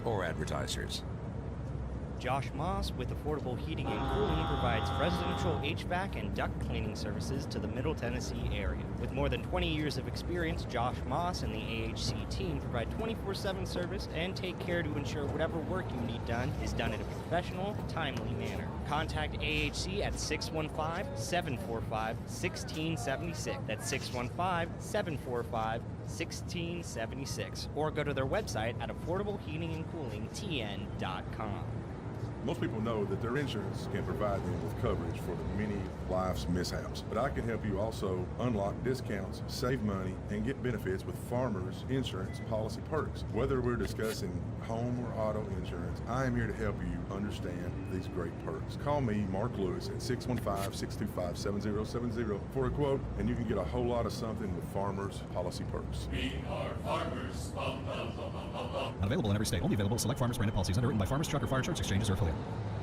or advertisers. Josh Moss with Affordable Heating and Cooling provides residential HVAC and duct cleaning services to the Middle Tennessee area. With more than 20 years of experience, Josh Moss and the AHC team provide 24/7 service and take care to ensure whatever work you need done is done in a professional, timely manner. Contact AHC at 615-745-1676. That's 615-745-1676. Or go to their website at affordableheatingandcoolingtn.com. Most people know that their insurance can provide them with coverage for the many life's mishaps. But I can help you also unlock discounts, save money, and get benefits with Farmers Insurance policy perks. Whether we're discussing home or auto insurance, I am here to help you understand these great perks. Call me, Mark Lewis, at 615-625-7070 for a quote, and you can get a whole lot of something with Farmers policy perks. We are farmers. Bum, bum, bum, bum, bum, bum. Not available in every state. Only available with select Farmers branded policies underwritten by Farmers Truck or Fire Insurance Exchanges or affiliate.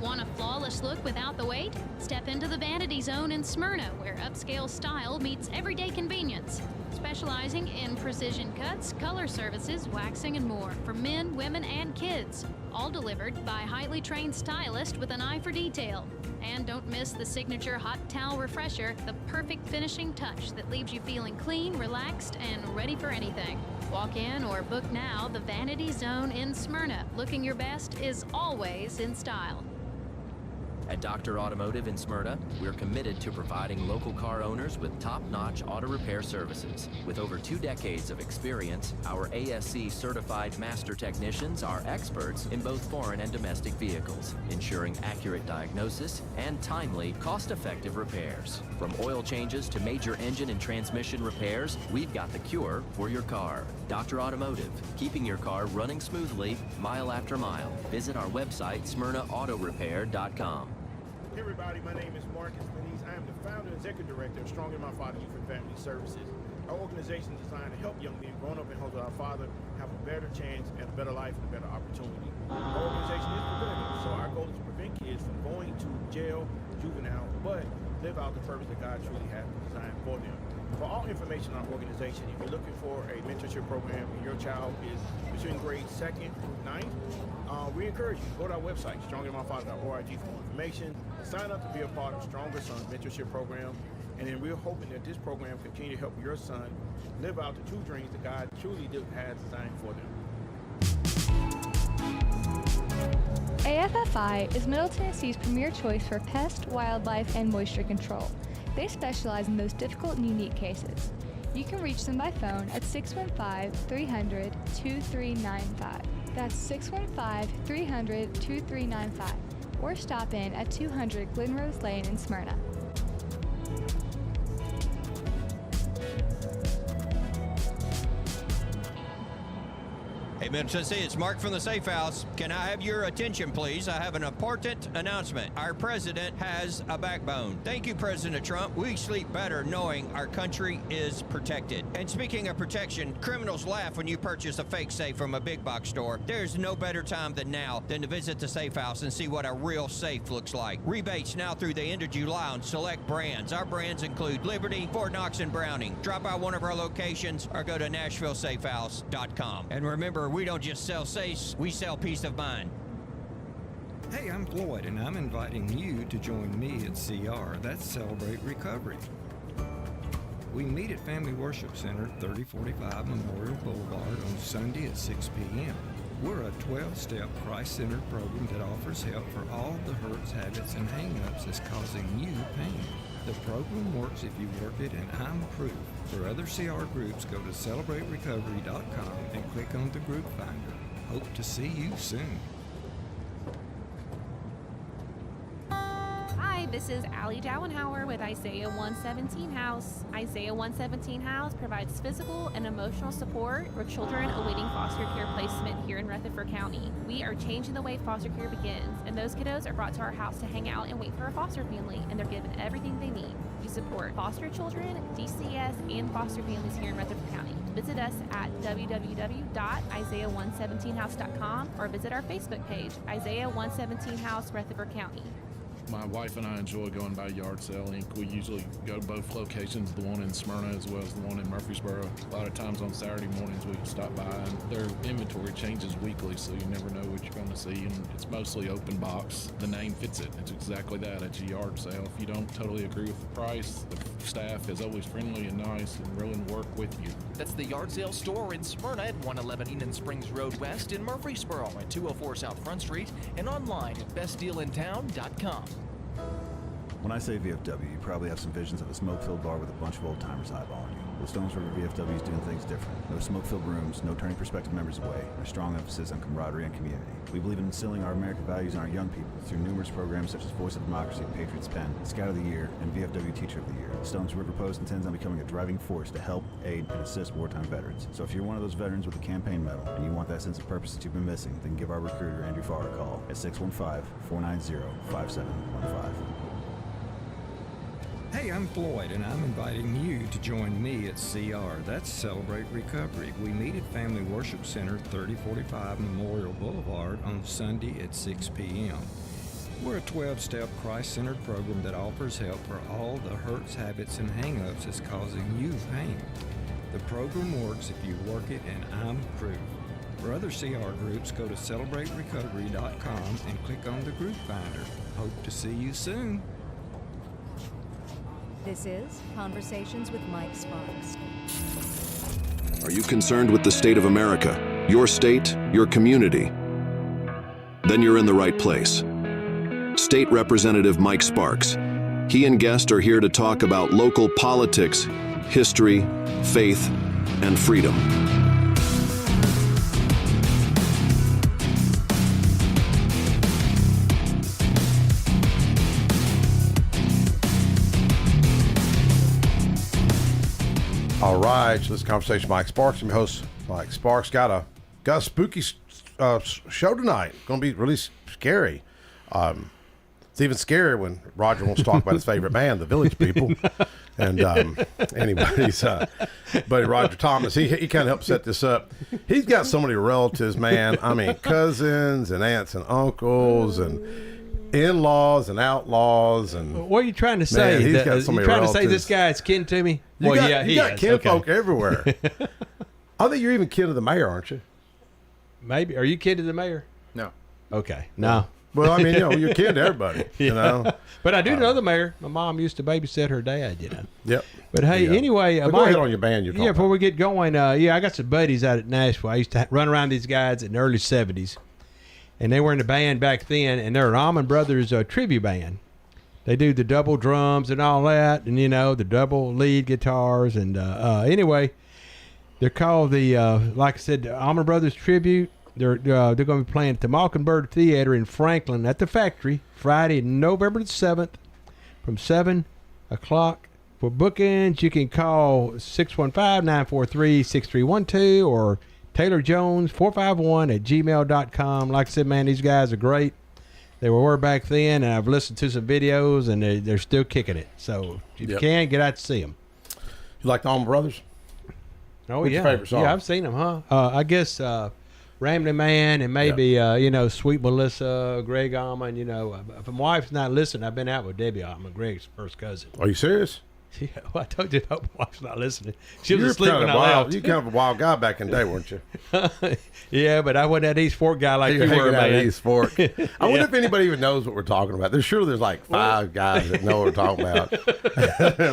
Want a flawless look without the wait? Step into the Vanity Zone in Smyrna, where upscale style meets everyday convenience. Specializing in precision cuts, color services, waxing, and more for men, women, and kids. All delivered by highly trained stylists with an eye for detail. And don't miss the signature hot towel refresher, the perfect finishing touch that leaves you feeling clean, relaxed, and ready for anything. Walk in or book now the Vanity Zone in Smyrna. Looking your best is always in style. At Dr. Automotive in Smyrna, we're committed to providing local car owners with top-notch auto repair services. With over 2 decades of experience, our ASC certified master technicians are experts in both foreign and domestic vehicles, ensuring accurate diagnosis and timely, cost-effective repairs. From oil changes to major engine and transmission repairs, we've got the cure for your car. Dr. Automotive, keeping your car running smoothly, mile after mile. Visit our website, smyrnaautorepair.com. Hey everybody, my name is Marcus Denise. I am the founder and executive director of Strong in My Father Youth and Family Services. Our organization is designed to help young men grown up in homes with our Father have a better chance and a better life and a better opportunity. Our organization is preventative, so our goal is to prevent kids from going to jail, juvenile, but live out the purpose that God truly has designed for them. For all information on our organization, if you're looking for a mentorship program and your child is between grades 2nd through 9th, we encourage you to go to our website, stronginmyfather.org, for more information. Sign up to be a part of Stronger Sons Mentorship Program, and then we're hoping that this program continue to help your son live out the true dreams that God truly has designed for them. AFFI is Middle Tennessee's premier choice for pest, wildlife, and moisture control. They specialize in those difficult and unique cases. You can reach them by phone at 615-300-2395. That's 615-300-2395. Or stop in at 200 Glenrose Lane in Smyrna. Hey, Middle Tennessee, it's Mark from the Safe House. Can I have your attention, please? I have an important announcement. Our president has a backbone. Thank you, President Trump. We sleep better knowing our country is protected. And speaking of protection, criminals laugh when you purchase a fake safe from a big box store. There's no better time than now than to visit the Safe House and see what a real safe looks like. Rebates now through the end of July on select brands. Our brands include Liberty, Fort Knox, and Browning. Drop by one of our locations or go to NashvilleSafeHouse.com. And remember, we don't just sell safes, we sell peace of mind. Hey, I'm Floyd, and I'm inviting you to join me at CR. That's Celebrate Recovery. We meet at Family Worship Center, 3045 Memorial Boulevard on Sunday at 6 p.m. We're a 12-step Christ-centered program that offers help for all the hurts, habits, and hang-ups that's causing you pain. The program works if you work it, and I'm proof. For other CR groups, go to CelebrateRecovery.com and click on the group finder. Hope to see you soon. Hi, this is Allie Dowenhauer with Isaiah 117 House. Isaiah 117 House provides physical and emotional support for children awaiting foster care placement here in Rutherford County. We are changing the way foster care begins, and those kiddos are brought to our house to hang out and wait for a foster family, and they're given everything they need. We support foster children, DCS, and foster families here in Rutherford County. Visit us at www.isaiah117house.com or visit our Facebook page, Isaiah 117 House, Rutherford County. My wife and I enjoy going by Yard Sale Inc. We usually go to both locations, the one in Smyrna as well as the one in Murfreesboro. A lot of times on Saturday mornings we stop by, and their inventory changes weekly, so you never know what you're going to see, and it's mostly open box. The name fits it. It's exactly that. It's a yard sale. If you don't totally agree with the price, the staff is always friendly and nice and willing to work with you. That's the Yard Sale store in Smyrna at 111 Eden Springs Road West, in Murfreesboro at 204 South Front Street, and online at bestdealintown.com. When I say VFW, you probably have some visions of a smoke-filled bar with a bunch of old-timers eyeballing you. Well, Stones River VFW is doing things different. No smoke-filled rooms, no turning prospective members away, and a strong emphasis on camaraderie and community. We believe in instilling our American values in our young people through numerous programs such as Voice of Democracy, Patriots Pen, Scout of the Year, and VFW Teacher of the Year. Stones River Post intends on becoming a driving force to help, aid, and assist wartime veterans. So if you're one of those veterans with a campaign medal and you want that sense of purpose that you've been missing, then give our recruiter Andrew Farr a call at 615-490-5715. Hey, I'm Floyd, and I'm inviting you to join me at CR. That's Celebrate Recovery. We meet at Family Worship Center, 3045 Memorial Boulevard on Sunday at 6 p.m. We're a 12-step Christ-centered program that offers help for all the hurts, habits, and hang-ups that's causing you pain. The program works if you work it, and I'm proof. For other CR groups, go to celebraterecovery.com and click on the group finder. Hope to see you soon. This is Conversations with Mike Sparks. Are you concerned with the state of America, your state, your community? Then you're in the right place. State Representative Mike Sparks. He and guests are here to talk about local politics, history, faith, and freedom. All right, so this is Conversation Mike Sparks. I'm your host, Mike Sparks. Got a spooky show tonight. Going to be really scary. It's even scarier when Roger wants to talk about his favorite band, the Village People. And anybody's buddy Roger Thomas, he kind of helped set this up. He's got so many relatives, man. I mean, cousins and aunts and uncles and in-laws and outlaws. And what are you trying to say? Man, he's got so many trying relatives. to say this guy is kin to me? You Well, got, yeah, you he got is. kinfolk Okay. everywhere. I think you're even kin to the mayor, aren't you? Maybe. Are you kin to the mayor? No. Okay. No. Well, I mean, you're kin to everybody, you know. But I do know the mayor. My mom used to babysit her dad, you know. Yep. But hey, anyway, But go ahead on your band. You're talking before we get going, I got some buddies out at Nashville. I used to run around these guys in the early 70s, and they were in the band back then, and they're an Allman Brothers tribute band. They do the double drums and all that, and, the double lead guitars. And anyway, they're called the, like I said, the Allman Brothers Tribute. They're going to be playing at the Mockingbird Theater in Franklin at the Factory Friday, November the 7th from 7 o'clock. For bookings, you can call 615-943-6312 or TaylorJones451@gmail.com. Like I said, man, these guys are great. They were back then, and I've listened to some videos, and they're still kicking it. So if you can, get out to see them. You like the Allman Brothers? Oh, What's yeah. your favorite song? Yeah, I've seen them, huh? I guess Rambling Man and maybe, Sweet Melissa, Greg Allman. If my wife's not listening, I've been out with Debbie Allman, Greg's first cousin. Are you serious? Yeah, well, I told you, my wife's not listening. She was asleep when I left. You're kind of a wild guy back in the day, weren't you? Yeah, but I wasn't that East Fork guy like you were, hanging out man. at East Fork. I wonder if anybody even knows what we're talking about. There's like five guys that know what we're talking about.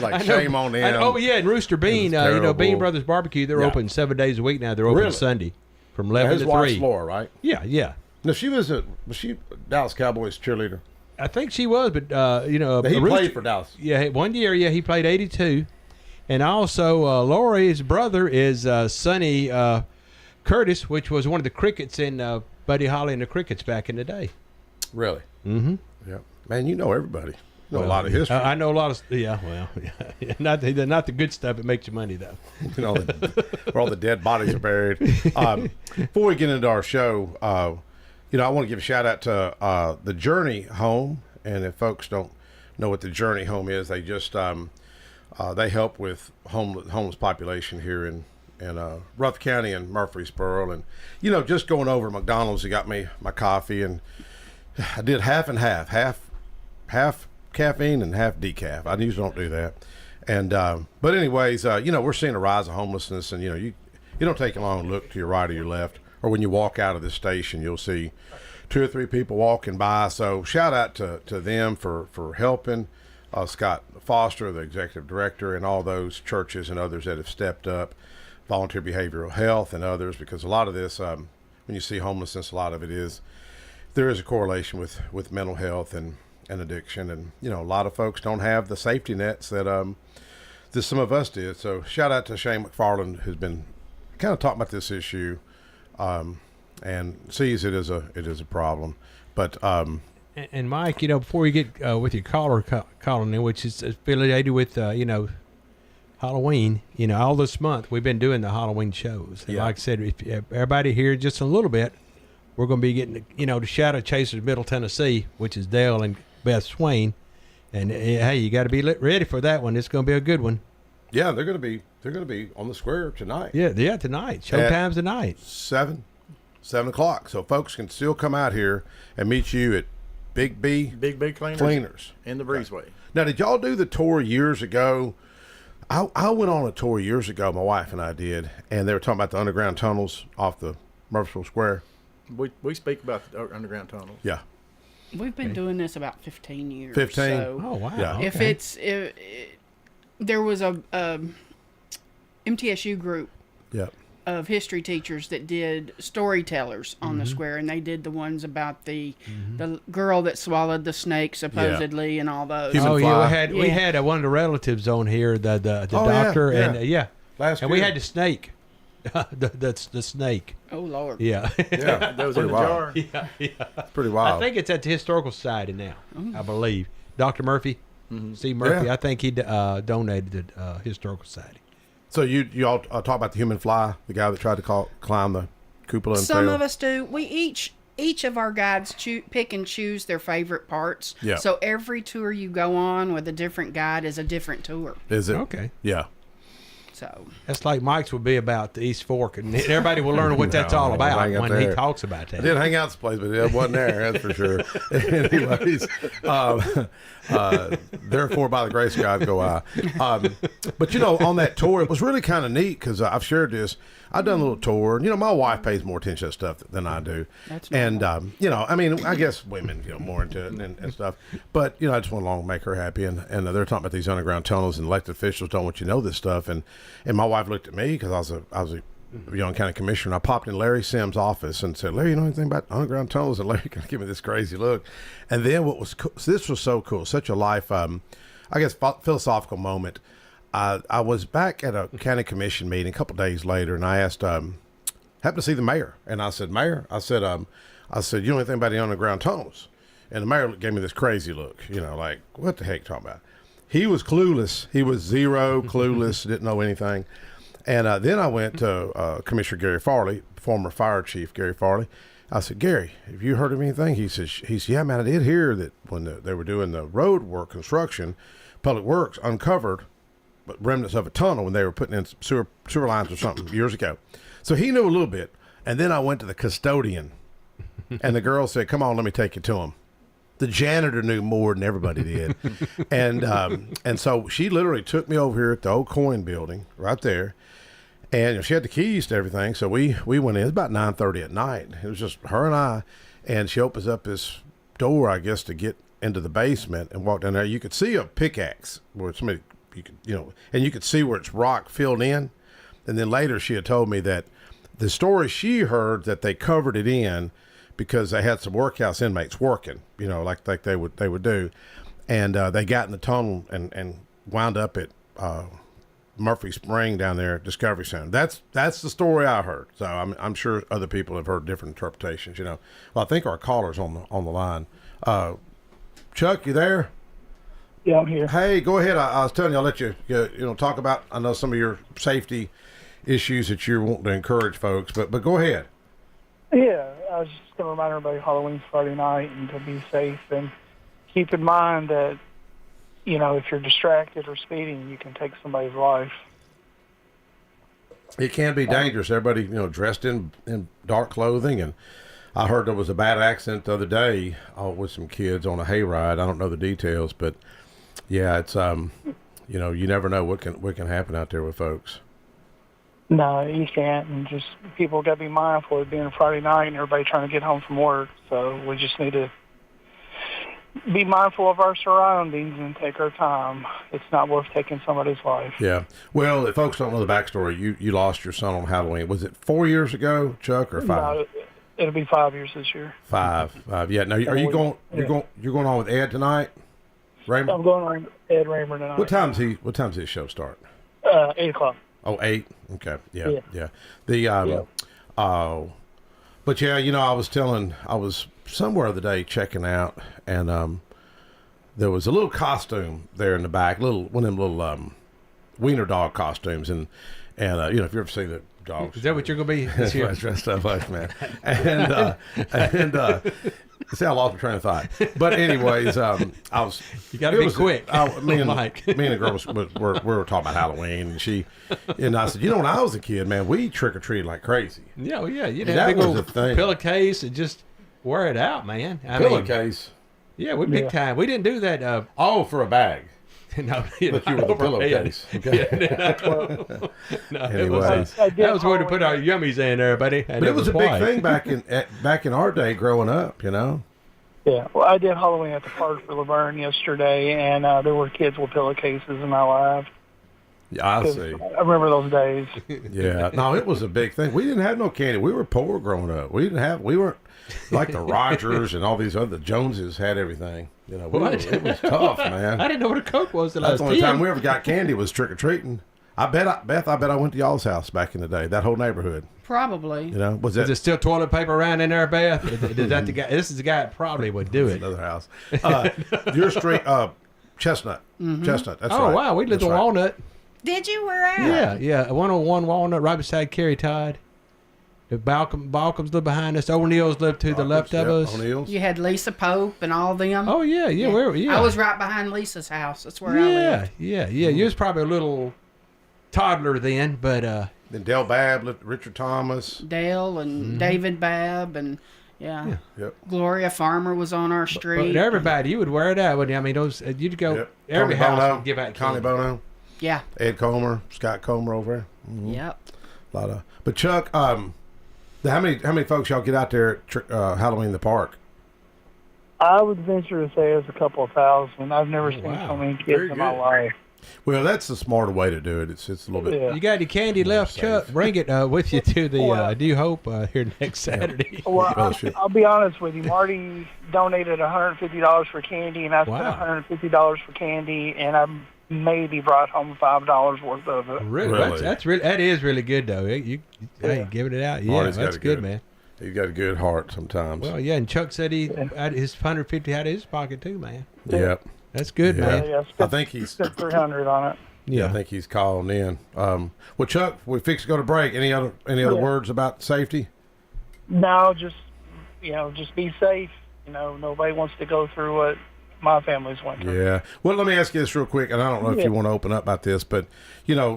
Like, shame on them. Oh, yeah, and Rooster Bean, terrible. Bean Brothers Barbecue, they're open 7 days a week now. They're open Really? Sunday from 11 to 3. His wife's Laura, right? Yeah. No, was she Dallas Cowboys cheerleader? I think she was, but, He played for Dallas. Yeah, 1 year, he played 82. And also, Lori's brother is Sonny Curtis, which was one of the Crickets in Buddy Holly and the Crickets back in the day. Really? Mm-hmm. Yeah. Man, you know everybody. You know a lot of history. I know a lot of, not the good stuff that makes you money, though. Where all the dead bodies are buried. Before we get into our show, I want to give a shout out to the Journey Home. And if folks don't know what the Journey Home is, they just they help with homeless population here in Rutherford County and Murfreesboro. And just going over to McDonald's, they got me my coffee, and I did half and half half caffeine and half decaf. I usually don't do that. And but anyways, we're seeing a rise of homelessness, and you don't take a long look to your right or your left, or when you walk out of this station, you'll see 2 or 3 people walking by. So shout out to them for helping. Scott Foster, the executive director, and all those churches and others that have stepped up, Volunteer Behavioral Health and others, because a lot of this, when you see homelessness, a lot of it is, there is a correlation with mental health and addiction. And, a lot of folks don't have the safety nets that some of us did. So shout out to Shane McFarland, who's been kind of talking about this issue and sees it as a problem. But and Mike, before we get with your caller calling in, which is affiliated with Halloween, all this month we've been doing the Halloween shows. And like I said, if everybody here just a little bit, we're going to be getting the Shadow Chasers Middle Tennessee, which is Dale and Beth Swain, and hey, you got to be ready for that one. It's going to be a good one. Yeah, they're going to be on the square tonight. Yeah, tonight. Showtime's tonight. 7 o'clock. So folks can still come out here and meet you at Big B Cleaners in the Breezeway. Now, did y'all do the tour years ago? I went on a tour years ago. My wife and I did, and they were talking about the underground tunnels off the Murfreesboro Square. We speak about the underground tunnels. Yeah. We've been doing this about 15 years. 15? So oh, wow. Yeah. If there was a MTSU group of history teachers that did storytellers on the square, and they did the ones about the girl that swallowed the snake supposedly and all those. We had one of the relatives on here, the doctor, and we had the snake. That's the snake. Oh Lord. Yeah. That was in the jar. Yeah. It's pretty wild. I think it's at the Historical Society now. I believe Dr. Murphy, Steve Murphy. I think he donated to the Historical Society. So you all talk about the human fly, the guy that tried to climb the cupola and Some failed? of us do. We each of our guides pick and choose their favorite parts. Yeah. So every tour you go on with a different guide is a different tour. Is it? Okay. Yeah. So that's like Mike's would be about the East Fork, and everybody will learn what that's all about when he talks about that. I did hang out this place, but it wasn't there, that's for sure. Anyways, therefore, by the grace of God, go I. But on that tour, it was really kind of neat because I've shared this. I've done a little tour. My wife pays more attention to stuff than I do. That's and I guess women more into it and stuff. But I just want to make her happy. And they're talking about these underground tunnels, and elected officials don't want you to know this stuff. And my wife looked at me because I was a young county commissioner. And I popped in Larry Sims' office and said, "Larry, you know anything about underground tunnels?" And Larry kind of gave me this crazy look. And then what was cool, this was so cool, such a life, philosophical moment. I was back at a county commission meeting a couple days later, and I asked, happened to see the mayor, and I said, "Mayor," I said, "You know anything about the underground tunnels?" And the mayor gave me this crazy look, like, what the heck you talking about? He was clueless. He was zero clueless, didn't know anything. And then I went to Commissioner Gary Farley, former fire chief Gary Farley. I said, "Gary, have you heard of anything?" He said, "Yeah, man, I did hear that when they were doing the road work construction, Public Works uncovered remnants of a tunnel when they were putting in sewer lines or something years ago." So he knew a little bit. And then I went to the custodian, and the girl said, "Come on, let me take you to him." The janitor knew more than everybody did. And so she literally took me over here at the old coin building right there. And she had the keys to everything. So we went in. It was about 9:30 at night. It was just her and I. And she opens up this door, I guess, to get into the basement and walk down there. You could see a pickaxe where somebody, and you could see where it's rock filled in. And then later she had told me that the story she heard that they covered it in because they had some workhouse inmates working, like they would do. And they got in the tunnel and wound up at Murphy Spring down there at Discovery Center. That's the story I heard. So I'm sure other people have heard different interpretations. Well, I think our caller's on the line. Chuck, you there? Yeah, I'm here. Hey, go ahead. I was telling you, I'll let you talk about, I know some of your safety issues that you want to encourage folks, but go ahead. Yeah, I was just going to remind everybody Halloween's Friday night and to be safe and keep in mind that, if you're distracted or speeding, you can take somebody's life. It can be dangerous. Everybody, dressed in dark clothing, and I heard there was a bad accident the other day with some kids on a hayride. I don't know the details, but yeah, it's you know, you never know what can happen out there with folks. No, you can't, and just people got to be mindful of being Friday night and everybody trying to get home from work. So we just need to be mindful of our surroundings and take our time. It's not worth taking somebody's life. Yeah. Well, if folks don't know the backstory, you lost your son on Halloween. Was it 4 years ago, Chuck, or 5? No, it'll be 5 years this year. 5. Yeah. Now, are you going? You're going on with Ed tonight, Raymond? I'm going on Ed Raymer tonight. What time's his show start? 8 o'clock. Oh, 8. Okay. Yeah. The but yeah, you know, I was somewhere the other day checking out, and there was a little costume there in the back, one of them little wiener dog costumes, and you know, if you ever seen the dogs, is that what you're gonna be this year? Dressed up like, man, and see, I lost my train of thought. But anyways, I was. You got to be quick. Me and the girls were talking about Halloween, and I said, you know, when I was a kid, man, we trick or treated like crazy. Yeah, well, yeah, you had a big old pillowcase and just wear it out, man. Pillowcase. Yeah, we big time. We didn't do that. For a bag. No, but you were the pillowcase. Okay. Anyways, that was where to put our yummies in there, buddy. But it was a big thing back in our day, growing up. You know. Yeah, well, I did Halloween at the park for Laverne yesterday, and there were kids with pillowcases, and I laughed. Yeah, I see. I remember those days. Yeah, no, it was a big thing. We didn't have no candy. We were poor growing up. We weren't like the Rogers and all these other Joneses had everything. You know, it was tough, man. I didn't know what a Coke was. That's the only time we ever got candy was trick or treating. I bet I went to y'all's house back in the day. That whole neighborhood. Probably. You know, is there still toilet paper around in there, Beth? Is that the guy? This is the guy that probably would do it. Another house. Your street, Chestnut. Mm-hmm. Chestnut. That's right. Oh wow, we lived on Walnut. Did you? Where at? Yeah. 101 Walnut, right beside Carrie Todd. The Balcombs live behind us. O'Neill's live to the left of us. O'Neill's. You had Lisa Pope and all them. Oh yeah. I was right behind Lisa's house. That's where I lived. Yeah. You was probably a little toddler then, but then Dale Babb, Richard Thomas, Dale and David Babb, and Yep. Gloria Farmer was on our street. But everybody, you would wear it out, wouldn't you? I mean, those you'd go every Connie house Bono, would give out Connie Bono. Yeah. Ed Comer, Scott Comer over there. Mm-hmm. Yep. A lot of. But Chuck, how many folks y'all get out there at Halloween in the park? I would venture to say it's a couple of thousand. I've never seen so many kids in my life. Well, that's the smarter way to do it. It's a little bit. Yeah. You got any candy left, Chuck? Bring it with you to the New Hope here next Saturday. Well, I'll be honest with you. Marty donated $150 for candy, and I spent $150 for candy, and I maybe brought home $5 worth of it. Really? That is really good though. You giving it out? Yeah, Marty's that's good, man. He's got a good heart sometimes. Well, yeah, and Chuck said he had his $150 out of his pocket too, man. Yep. That's good, man. Yeah, I think he's spent $300 on it. Yeah, I think he's calling in. Well, Chuck, we fixed to go to break. Any other words about safety? No, just be safe. Nobody wants to go through what my family's went through. Yeah. Well, let me ask you this real quick, and I don't know if you want to open up about this, but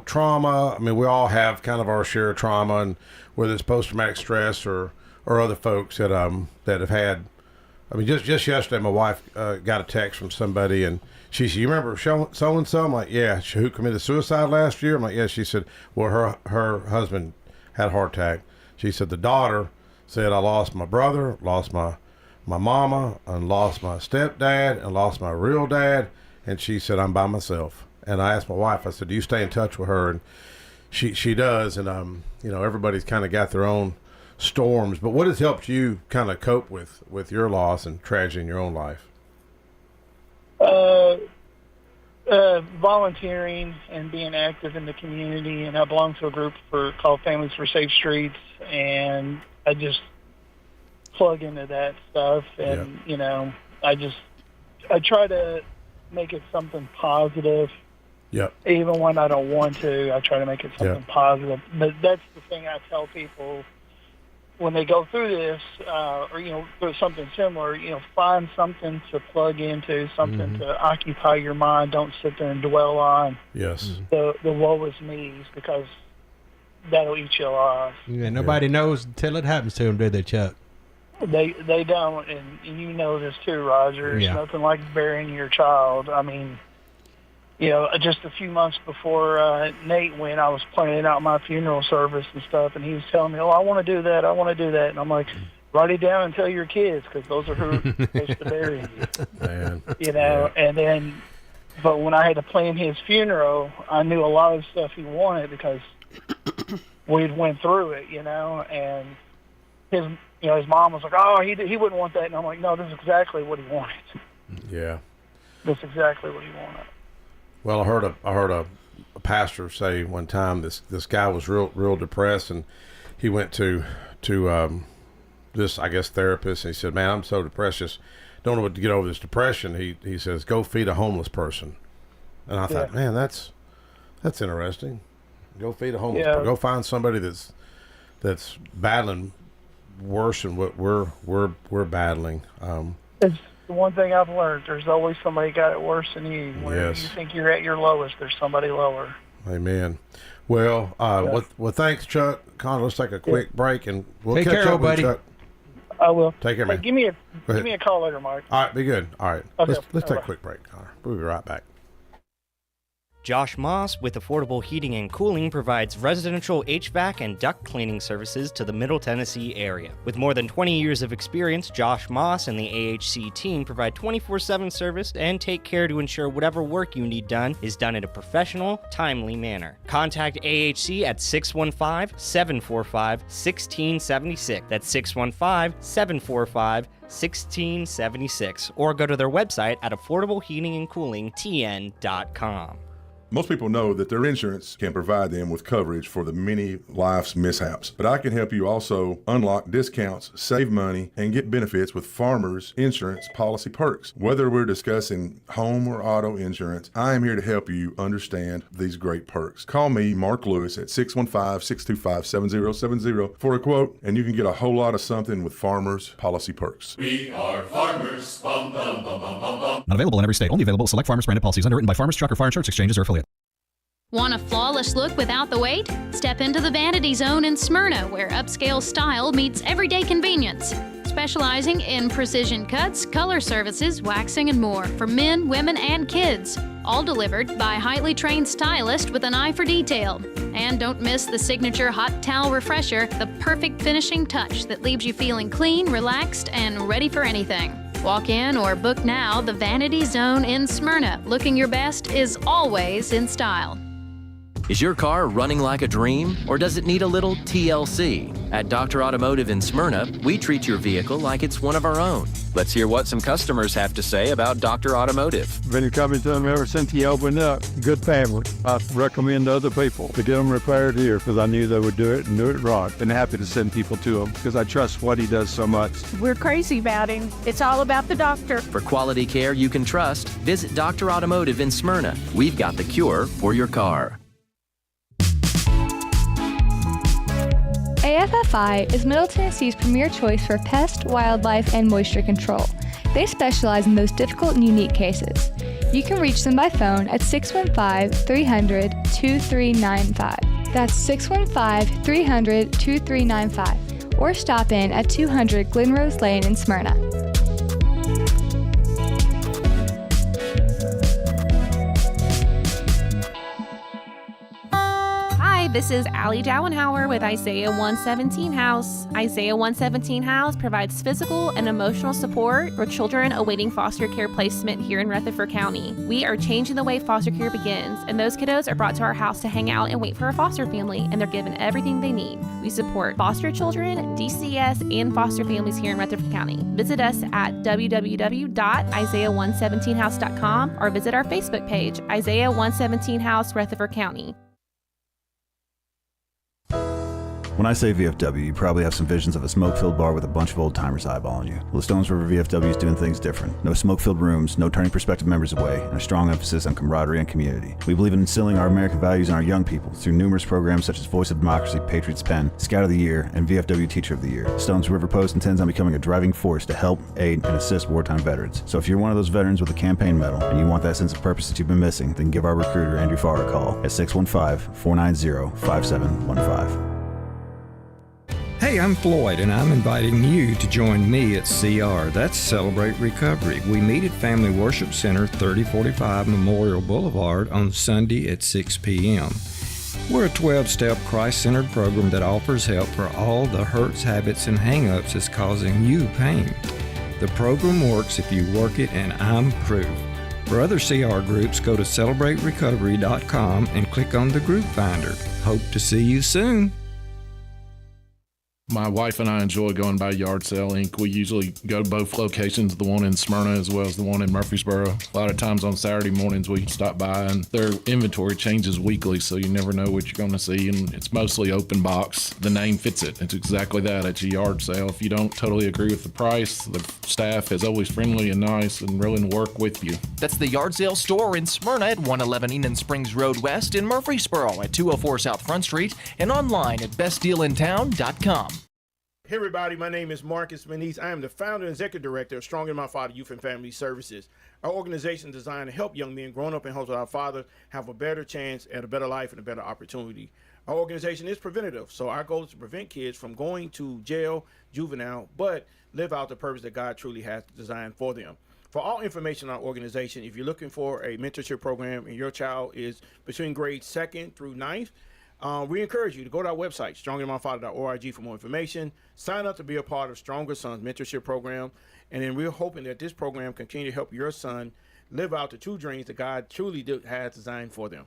trauma. I mean, we all have kind of our share of trauma, and whether it's post-traumatic stress or other folks that have had. I mean, just yesterday, my wife got a text from somebody, and she said, "You remember so-and-so?" I'm like, "Yeah." Who committed suicide last year? I'm like, "Yeah." She said, "Well, her husband had a heart attack." She said, "The daughter said, I lost my brother, lost my mama, and lost my stepdad, and lost my real dad." And she said, "I'm by myself." And I asked my wife, I said, "Do you stay in touch with her?" And she does. And, everybody's kind of got their own storms, but what has helped you kind of cope with your loss and tragedy in your own life? Volunteering and being active in the community, and I belong to a group called Families for Safe Streets, and I just plug into that stuff, and I try to make it something positive. Yep. Even when I don't want to, I try to make it something positive. But that's the thing I tell people. When they go through this, or through something similar, find something to plug into, something to occupy your mind. Don't sit there and dwell on the woe is me's, because that'll eat you alive. Yeah, nobody knows until it happens to them, do they, Chuck? They don't, and you know this too, Roger. It's nothing like burying your child. I mean, just a few months before Nate went, I was planning out my funeral service and stuff, and he was telling me, I want to do that, and I'm like, write it down and tell your kids, because those are who are supposed to bury you. Man. And then, but when I had to plan his funeral, I knew a lot of stuff he wanted because we'd went through it, and his mom was like, he wouldn't want that, and I'm like, no, this is exactly what he wanted. Yeah. That's exactly what he wanted. Well, I heard a pastor say one time this guy was real depressed, and he went to this, I guess, therapist, and he said, man, I'm so depressed, just don't know what to get over this depression. He says, go feed a homeless person. And I thought, man, that's interesting. Go feed a homeless person. Go find somebody that's battling worse than what we're battling. It's the one thing I've learned. There's always somebody got it worse than you. Whenever you think you're at your lowest, there's somebody lower. Amen. Well, well, thanks, Chuck. Connor, let's take a quick break, and we'll Take catch care, up with buddy. Chuck. I will. Take care, man. Give me a call later, Mike. All right, be good. All right. Okay. Let's take a quick break, Connor. We'll be right back. Josh Moss with Affordable Heating and Cooling provides residential HVAC and duct cleaning services to the Middle Tennessee area. With more than 20 years of experience, Josh Moss and the AHC team provide 24/7 service and take care to ensure whatever work you need done is done in a professional, timely manner. Contact AHC at 615-745-1676. That's 615-745-1676. Or go to their website at affordableheatingandcoolingtn.com. Most people know that their insurance can provide them with coverage for the many life's mishaps, but I can help you also unlock discounts, save money, and get benefits with Farmers Insurance policy perks. Whether we're discussing home or auto insurance, I am here to help you understand these great perks. Call me, Mark Lewis, at 615-625-7070 for a quote, and you can get a whole lot of something with Farmers policy perks. We are farmers. Bum, bum, bum, bum, bum, bum. Not available in every state. Only available at select Farmers branded policies underwritten by Farmers Truck or Fire Insurance Exchanges or affiliate. Want a flawless look without the wait? Step into the Vanity Zone in Smyrna, where upscale style meets everyday convenience. Specializing in precision cuts, color services, waxing, and more for men, women, and kids. All delivered by highly trained stylists with an eye for detail. And don't miss the signature hot towel refresher, the perfect finishing touch that leaves you feeling clean, relaxed, and ready for anything. Walk in or book now. The Vanity Zone in Smyrna. Looking your best is always in style. Is your car running like a dream, or does it need a little TLC? At Dr. Automotive in Smyrna, we treat your vehicle like it's one of our own. Let's hear what some customers have to say about Dr. Automotive. Been coming to them ever since he opened up. Good family. I recommend other people to get them repaired here because I knew they would do it and do it right. Been happy to send people to him because I trust what he does so much. We're crazy about him. It's all about the doctor. For quality care you can trust, visit Dr. Automotive in Smyrna. We've got the cure for your car. AFFI is Middle Tennessee's premier choice for pest, wildlife, and moisture control. They specialize in those difficult and unique cases. You can reach them by phone at 615-300-2395. That's 615-300-2395. Or stop in at 200 Glenrose Lane in Smyrna. This is Allie Dowenhauer with Isaiah 117 House. Isaiah 117 House provides physical and emotional support for children awaiting foster care placement here in Rutherford County. We are changing the way foster care begins, and those kiddos are brought to our house to hang out and wait for a foster family, and they're given everything they need. We support foster children, DCS, and foster families here in Rutherford County. Visit us at www.isaiah117house.com or visit our Facebook page, Isaiah 117 House, Rutherford County. When I say VFW, you probably have some visions of a smoke-filled bar with a bunch of old-timers eyeballing you. Well, the Stones River VFW is doing things different. No smoke-filled rooms, no turning prospective members away, and a strong emphasis on camaraderie and community. We believe in instilling our American values in our young people through numerous programs such as Voice of Democracy, Patriots Pen, Scout of the Year, and VFW Teacher of the Year. The Stones River Post intends on becoming a driving force to help, aid, and assist wartime veterans. So if you're one of those veterans with a campaign medal and you want that sense of purpose that you've been missing, then give our recruiter, Andrew Farr, a call at 615-490-5715. Hey, I'm Floyd, and I'm inviting you to join me at CR. That's Celebrate Recovery. We meet at Family Worship Center, 3045 Memorial Boulevard on Sunday at 6 p.m. We're a 12-step Christ-centered program that offers help for all the hurts, habits, and hang-ups that's causing you pain. The program works if you work it, and I'm proof. For other CR groups, go to celebraterecovery.com and click on the group finder. Hope to see you soon. My wife and I enjoy going by Yard Sale Inc. We usually go to both locations, the one in Smyrna as well as the one in Murfreesboro. A lot of times on Saturday mornings we stop by, and their inventory changes weekly, so you never know what you're going to see, and it's mostly open box. The name fits it. It's exactly that. It's a yard sale. If you don't totally agree with the price, the staff is always friendly and nice and willing to work with you. That's the Yard Sale Store in Smyrna at 111 Enon Springs Road West, in Murfreesboro at 204 South Front Street, and online at bestdealintown.com. Hey everybody, my name is Marcus Manise. I am the founder and executive director of Strong in My Father Youth and Family Services. Our organization is designed to help young men growing up in homes with our fathers have a better chance at a better life and a better opportunity. Our organization is preventative, so our goal is to prevent kids from going to jail, juvenile, but live out the purpose that God truly has designed for them. For all information on our organization, if you're looking for a mentorship program and your child is between grades 2nd through 9th, we encourage you to go to our website, stronginmyfather.org, for more information. Sign up to be a part of Stronger Sons Mentorship Program. And then we're hoping that this program continue to help your son live out the true dreams that God truly has designed for them.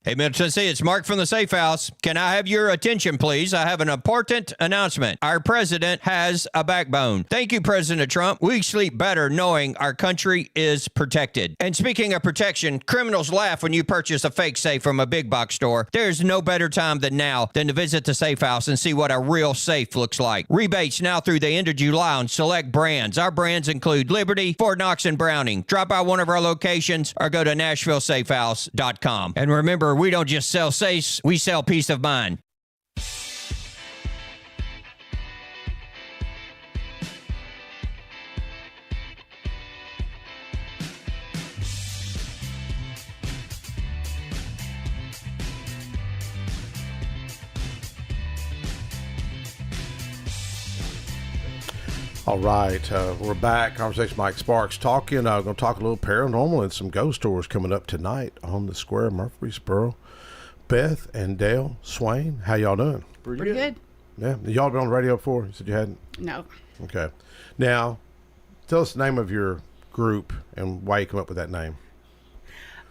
Hey, Middle Tennessee, it's Mark from the Safe House. Can I have your attention, please? I have an important announcement. Our president has a backbone. Thank you, President Trump. We sleep better knowing our country is protected. And speaking of protection, criminals laugh when you purchase a fake safe from a big box store. There's no better time than now than to visit the Safe House and see what a real safe looks like. Rebates now through the end of July on select brands. Our brands include Liberty, Fort Knox, and Browning. Drop by one of our locations or go to NashvilleSafeHouse.com. And remember, we don't just sell safes, we sell peace of mind. All right, we're back. Conversation Mike Sparks talking. Going to talk a little paranormal and some ghost tours coming up tonight on the Square, Murfreesboro. Beth and Dale Swain, how y'all doing? Pretty good. Yeah, y'all been on the radio before? You said you hadn't? No. Okay. Now, tell us the name of your group and why you come up with that name.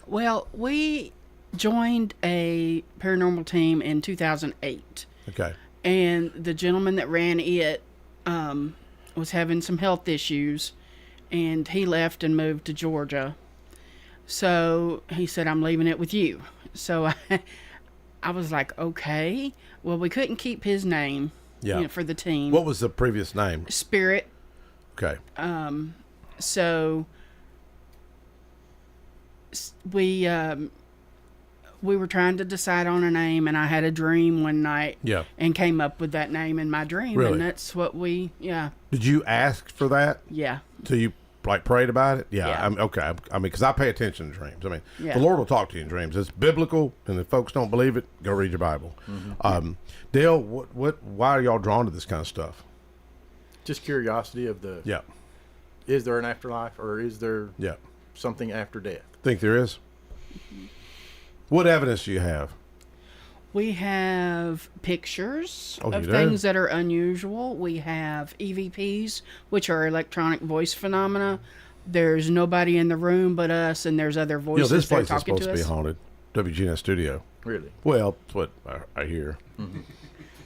Well, we joined a paranormal team in 2008. Okay. And the gentleman that ran it was having some health issues, and he left and moved to Georgia. So he said, I'm leaving it with you. So I was like, okay. Well, we couldn't keep his name for the team. What was the previous name? Spirit. Okay. So we were trying to decide on a name, and I had a dream one night and came up with that name in my dream. Really? And that's what Did you ask for that? Yeah. So you prayed about it? Yeah. Yeah. Okay. I mean, because I pay attention to dreams. I mean, Yeah. the Lord will talk to you in dreams. It's biblical, and if folks don't believe it, go read your Bible. Mm-hmm. Dale, why are y'all drawn to this kind of stuff? Just curiosity of the. Yeah. Is there an afterlife, or is there something after death? Think there is? What evidence do you have? We have pictures Oh, of you do? things that are unusual. We have EVPs, which are electronic voice phenomena. There's nobody in the room but us, and there's other voices this that are place is talking supposed to to be us. haunted. WGNS studio. Really? Well, that's what I hear. Mm-hmm.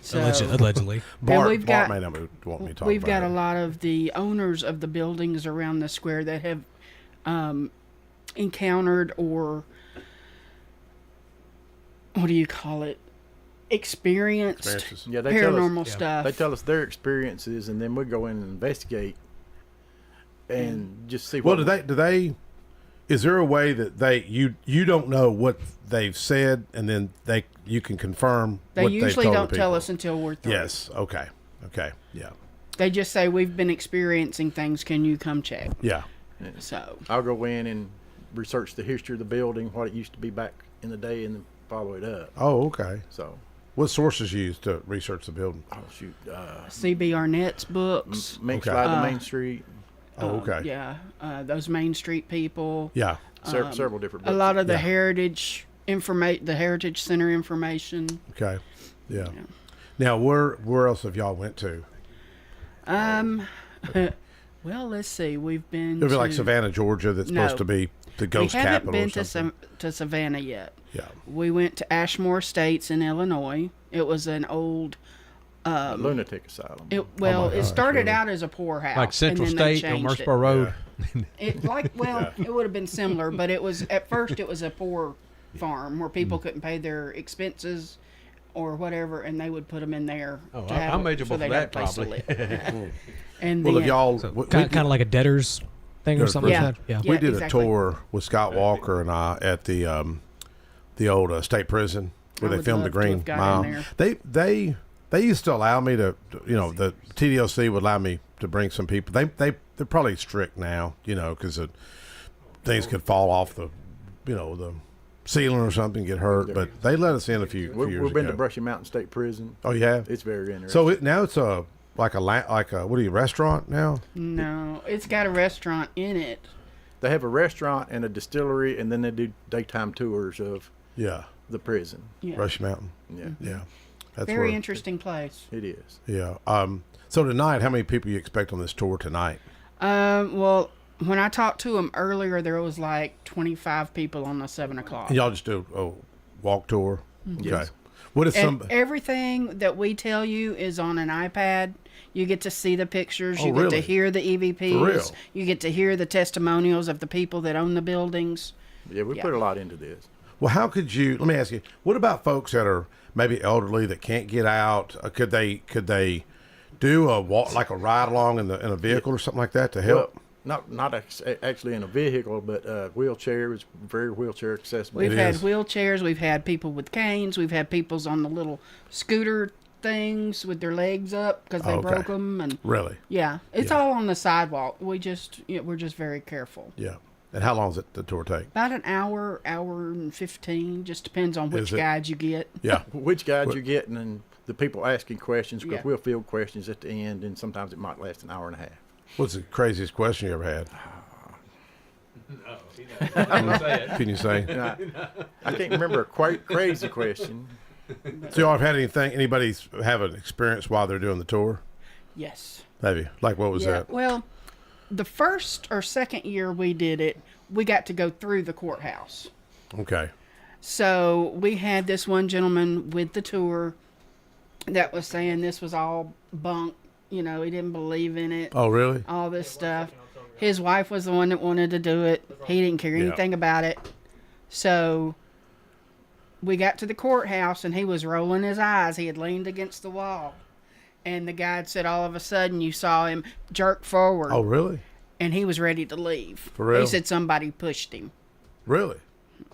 So- Allegedly. Bart, we've Bart got- may not want me to talk We've about got it. a lot of the owners of the buildings around the square that have encountered or what do you call it? Experienced Yeah, they tell paranormal us, stuff. They tell us their experiences, and then we go in and investigate and just see Well, what. do they? Is there a way that you don't know what they've said, and then you can confirm? They what usually they've told don't the tell people? us until we're through. Yes. Okay. Yeah. They just say, we've been experiencing things. Can you come check? Yeah. So I'll go in and research the history of the building, what it used to be back in the day, and then follow it up. Oh, okay. So What sources you use to research the building? Oh shoot, C.B. Arnett's books. Make Slide to Main Street. Oh, okay. Yeah, those Main Street people. Yeah, several different A books. lot of the heritage the Heritage Center information. Okay, yeah. Now, where else have y'all went to? Well, let's see. We've been It'll be like Savannah, Georgia. That's supposed to be the ghost capital. We or haven't been something. to Savannah yet. Yeah. We went to Ashmore Estates in Illinois. It was an old lunatic asylum. It started out as a poorhouse, like Central and then they State on changed Murfreesboro Road. It would have been similar, but it was at first it was a poor farm where people couldn't pay their expenses or whatever, and they would put them in there. Oh, to have I'm it eligible so they'd for have that, a place to probably. live. And Well, then, if y'all kind of like a debtor's thing or something like that. Yeah. We did exactly. a tour with Scott Walker and I at the old state prison where I they would filmed the love to have Green got Mile. in there. They used to allow me to, the TDLC would allow me to bring some people. They're probably strict now, because things could fall off the ceiling or something, get hurt. But they let us in a few years We've been ago. to Brushy Mountain State Prison. Oh, you have? It's very interesting. So now it's a restaurant now? No, it's got a restaurant in it. They have a restaurant and a distillery, and then they do daytime tours of the prison. Yeah. Rush Mountain. Yeah. That's Very where- interesting place. It is. Yeah. So tonight, how many people you expect on this tour tonight? Well, when I talked to them earlier, there was like 25 people on the 7 o'clock. And y'all just do a walk tour? Okay. Yes. What if And everything that we tell you is on an iPad. You get to see the pictures. You get to hear the EVPs. For real? You get to hear the testimonials of the people that own the buildings. Yeah, we put a lot into this. Well, how could you? Let me ask you. What about folks that are maybe elderly that can't get out? Could they do a walk, like a ride along in a vehicle or something like that to help? Well, not actually in a vehicle, but wheelchair is very wheelchair accessible. We've had wheelchairs. We've had people with canes. We've had people's on the little scooter things with their legs up because they broke them. And really? Yeah, it's all on the sidewalk. We're just very careful. Yeah. And how long does the tour take? About an hour and 15. Just depends on which guide you get. Yeah. Which guide you're getting and the people asking questions, because Yeah. we'll field questions at the end, and sometimes it might last an hour and a half. What's the craziest question you ever had? Can you say? No, I can't remember a quite crazy question. So y'all have had anybody have an experience while they're doing the tour? Yes. Have you? Like what was that? Well, the first or second year we did it, we got to go through the courthouse. Okay. So we had this one gentleman with the tour that was saying this was all bunk. He didn't believe in it. Oh, really? All this stuff. His wife was the one that wanted to do it. He didn't care anything about it. So we got to the courthouse and he was rolling his eyes. He had leaned against the wall. And the guide said all of a sudden you saw him jerk forward. Oh, really? And he was ready to leave. For real? He said somebody pushed him. Really?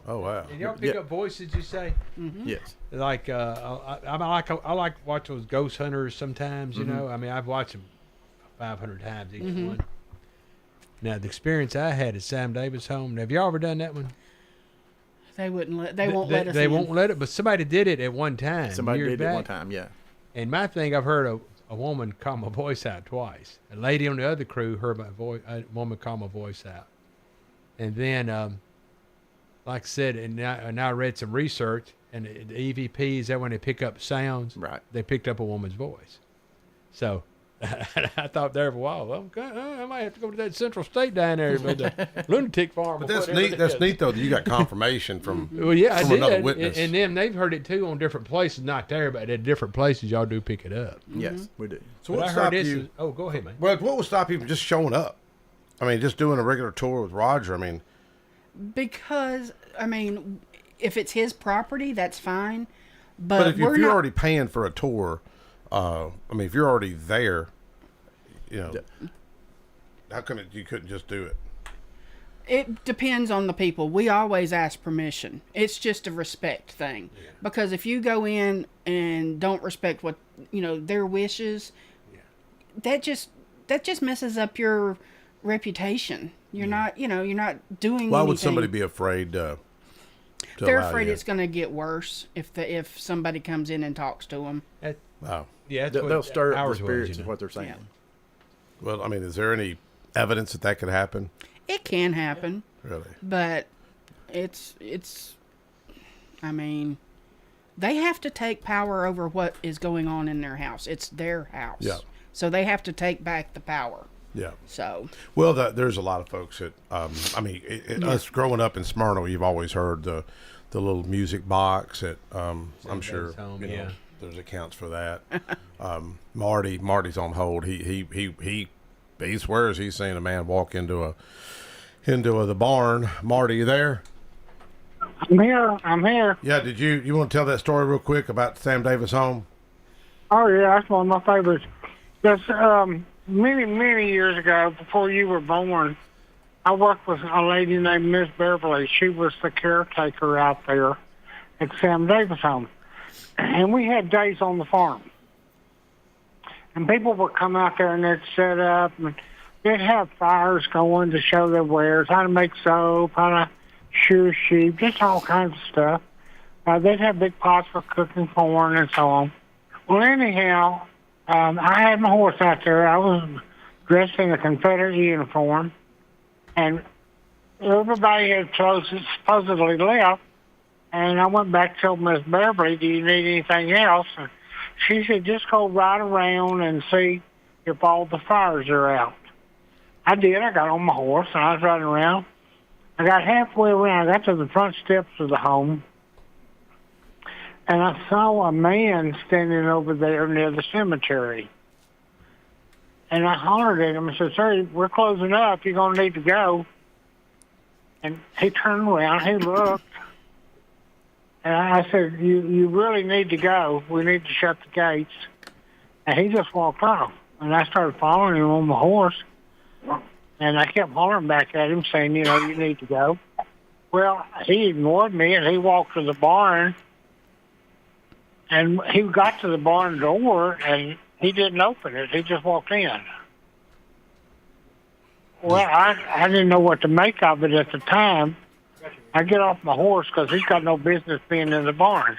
Oh, wow. And y'all pick up voices, you say? Mm-hmm. Yes. Like I like watch those ghost hunters sometimes. You know, I mean I've watched them 500 times each one. Now the experience I had at Sam Davis' home. Have y'all ever done that one? They won't let us. They in. won't let it, but somebody did it at one time. Somebody years did it back. one time, yeah. And my thing, I've heard a woman call my voice out twice. A lady on the other crew heard my voice. A woman call my voice out, and then, like I said, and I read some research, and the EVPs, that when they pick up sounds, right? They picked up a woman's voice. So I thought there for a while, well, okay, I might have to go to that Central State down there, but the lunatic farm. But that's neat. That's neat though that you got confirmation from. Well, yeah, from I did. another witness. And then they've heard it too on different places, not there, but at different places, y'all do pick it up. Yes, we do. So But what I heard stopped this you? is- oh, go ahead, man. Well, what would stop you from just showing up? I mean, just doing a regular tour with Roger. I mean, Because if it's his property, that's fine. but if we're you're not. already paying for a tour, if you're already there, how come you couldn't just do it? It depends on the people. We always ask permission. It's just a respect thing. Because if you go in and don't respect what their wishes, that just messes up your reputation. You're not doing. Why would anything. somebody be afraid to They're afraid it's going to get worse if somebody comes in and talks to them. Wow. Yeah, they'll stir up the spirits, is what they're saying. Yeah. Well, I mean, is there any evidence that could happen? It can happen. Really? But it's. I mean, they have to take power over what is going on in their house. It's their house. Yeah. So they have to take back the power. Yeah. So. Well, there's a lot of folks that, I mean, us growing up in Smyrna, you've always heard the little music box at, I'm sure, home, you know, yeah. there's accounts for that. Marty's on hold. He swears he's seen a man walk into the barn. Marty, you there? I'm here. Yeah. Did you want to tell that story real quick about Sam Davis home? Oh yeah, that's one of my favorites. That's many years ago, before you were born, I worked with a lady named Miss Beverly. She was the caretaker out there at Sam Davis home, and we had days on the farm. And people would come out there and they'd set up, and they'd have fires going to show their wares, how to make soap, how to shear sheep, just all kinds of stuff. They'd have big pots for cooking corn and so on. Well, anyhow, I had my horse out there. I was dressed in a Confederate uniform, and everybody had supposedly left. And I went back to tell Miss Beverly, do you need anything else? And she said, just go right around and see if all the fires are out. I did. I got on my horse, and I was riding around. I got halfway around. I got to the front steps of the home, and I saw a man standing over there near the cemetery. And I hollered at him and said, sir, we're closing up. You're going to need to go. And he turned around. He looked. And I said, you really need to go. We need to shut the gates. And he just walked off. And I started following him on my horse. And I kept hollering back at him saying, you need to go. Well, he ignored me, and he walked to the barn. And he got to the barn door, and he didn't open it. He just walked in. Well, I didn't know what to make of it at the time. I get off my horse because he's got no business being in the barn.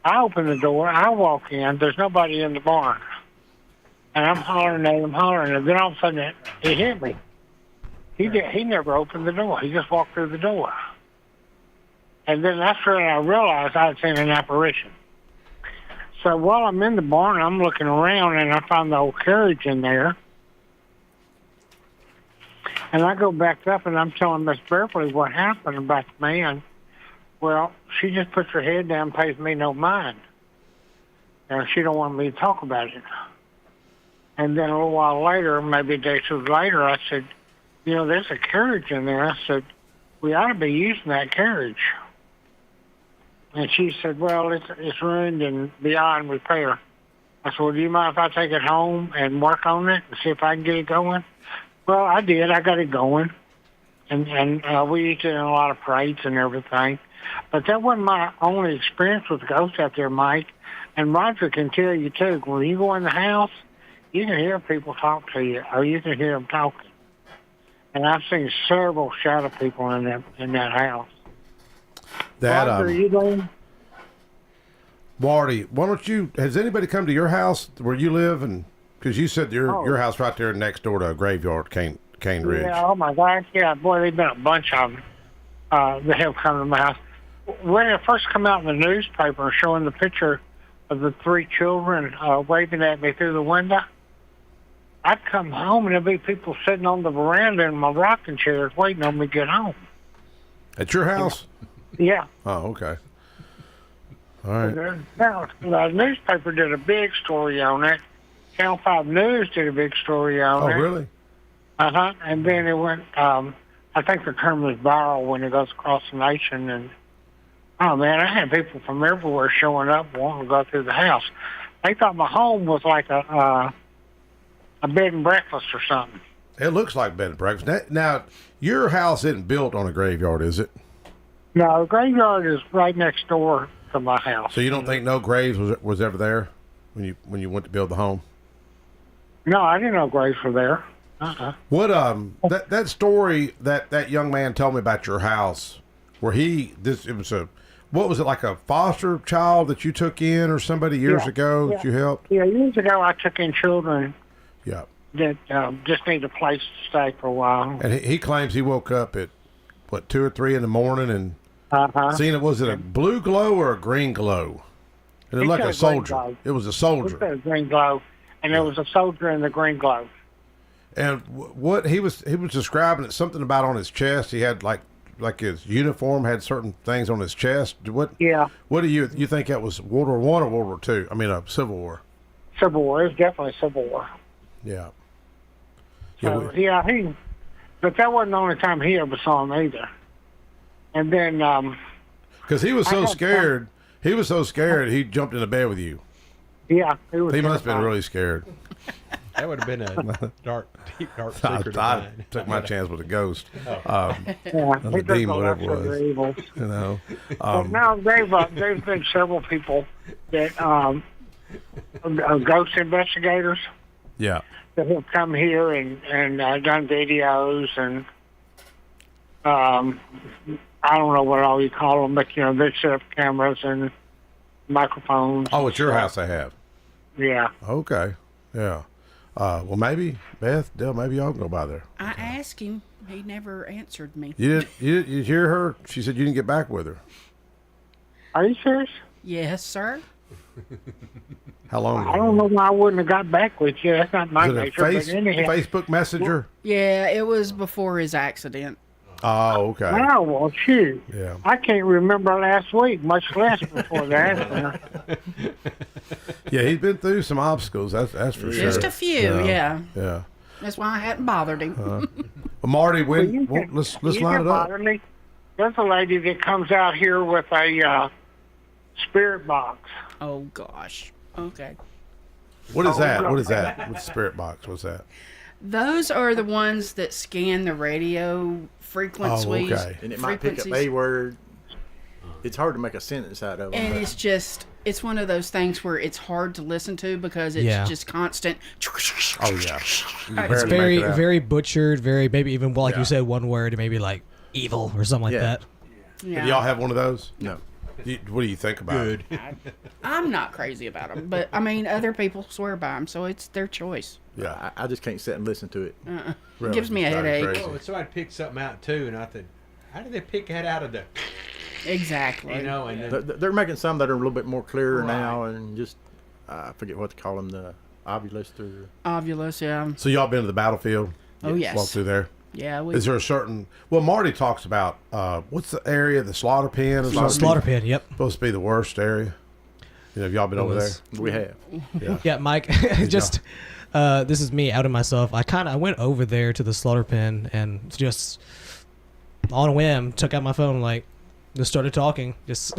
I open the door. I walk in. There's nobody in the barn. And I'm hollering at him, and then all of a sudden he hit me. He never opened the door. He just walked through the door. And then that's when I realized I had seen an apparition. So while I'm in the barn, I'm looking around, and I find the old carriage in there. And I go back up, and I'm telling Miss Beverly what happened about the man. Well, she just puts her head down, pays me no mind. And she don't want me to talk about it. And then a little while later, maybe a day or two later, I said, there's a carriage in there. I said, we ought to be using that carriage. And she said, well, it's ruined and beyond repair. I said, well, do you mind if I take it home and work on it and see if I can get it going? Well, I did. I got it going. And we used it in a lot of parades and everything. But that wasn't my only experience with ghosts out there, Mike. And Roger can tell you, too, when you go in the house, you can hear people talk to you, or you can hear them talking. And I've seen several shadow people in that house. Roger, you doing? Marty, why don't you? Has anybody come to your house where you live? And because you said your house right there next door to a graveyard, Cane Ridge. Yeah. Oh my gosh. Yeah, boy, they've been a bunch of them that have come to my house. When it first come out in the newspaper showing the picture of the three children waving at me through the window, I'd come home and there'd be people sitting on the veranda in my rocking chairs waiting on me to get home. At your house? Yeah. Oh, okay. All right. The newspaper did a big story on it. Channel 5 News did a big story on it. Oh, really? Uh-huh. And then it went, I think the term was viral when it goes across the nation. And, oh, man, I had people from everywhere showing up wanting to go through the house. They thought my home was like a bed and breakfast or something. It looks like bed and breakfast. Now, your house isn't built on a graveyard, is it? No, the graveyard is right next door to my house. So you don't think no graves was ever there when you went to build the home? No, I didn't know graves were there. Uh-huh. What that story that young man told me about your house, where what was it, like a foster child that you took in or somebody years ago that you helped? Yeah, years ago I took in children Yeah. that just need a place to stay for a while. And he claims he woke up at, 2 or 3 in the morning and seen it. Was it a blue glow or a green glow? And it looked like a soldier. It was a soldier. It was a green glow, and there was a soldier in the green glow. And what he was describing it, something about on his chest. He had like his uniform had certain things on his chest. What do you think that was World War I or World War II? I mean, Civil War. Civil War. It was definitely Civil War. Yeah. So, but that wasn't the only time he ever saw him either. And then, because he was so scared, he jumped into bed with you. Yeah, he must have been really scared. That would have been a dark secret. I took my chance with a ghost, the demon, whatever it was. Evil. You know. But now there's been several people that ghost investigators. Yeah. That have come here and done videos and I don't know what all you call them, but they set up cameras and microphones. Oh, at your house they have. Yeah. Okay. Yeah. Well, maybe Beth, Dale, maybe y'all can go by there. I asked him. He never answered me. You hear her? She said you didn't get back with her. Are you serious? Yes, sir. How long ago? I don't know why I wouldn't have got back with you. That's not my Was it nature. But anyhow. Facebook Messenger? Yeah, it was before his accident. Oh, okay. Oh, well, shoot. Yeah. I can't remember last week, much less before that. Yeah, he's been through some obstacles. That's for sure. Just a few, yeah. Yeah. That's why I hadn't bothered him. Well, Marty, let's line it up. Me. There's a lady that comes out here with a spirit box. Oh, gosh. Okay. What is that? What is that? What's spirit box? What's that? Those are the ones that scan the radio frequencies. Oh, okay. And it might pick up a word. It's hard to make a sentence out of them. And it's one of those things where it's hard to listen to because it's just constant. Oh, yeah. It's very butchered, very, maybe even, like you said, one word, maybe like evil or something like that. Yeah. Do y'all have one of those? No. What do you think about it? I'm not crazy about them, but I mean, other people swear by them, so it's their choice. Yeah, I just can't sit and listen to it. It gives me a headache. Oh, somebody picked something out too, and I thought, how did they pick that out of the? Exactly. You know, and then, they're making some that are a little bit more clearer now, and just I forget what to call them, the ovulus or ovulus, yeah. So y'all been to the battlefield? Oh yes. Walk through there. Yeah. Is there a certain? Well, Marty talks about what's the area, the slaughter pen? Or something? Slaughter pen. Yep. Supposed to be the worst area. Have y'all been over there? We have. Yeah, Mike. Just this is me outing myself. I went over there to the slaughter pen and just on a whim took out my phone, like just started talking. Just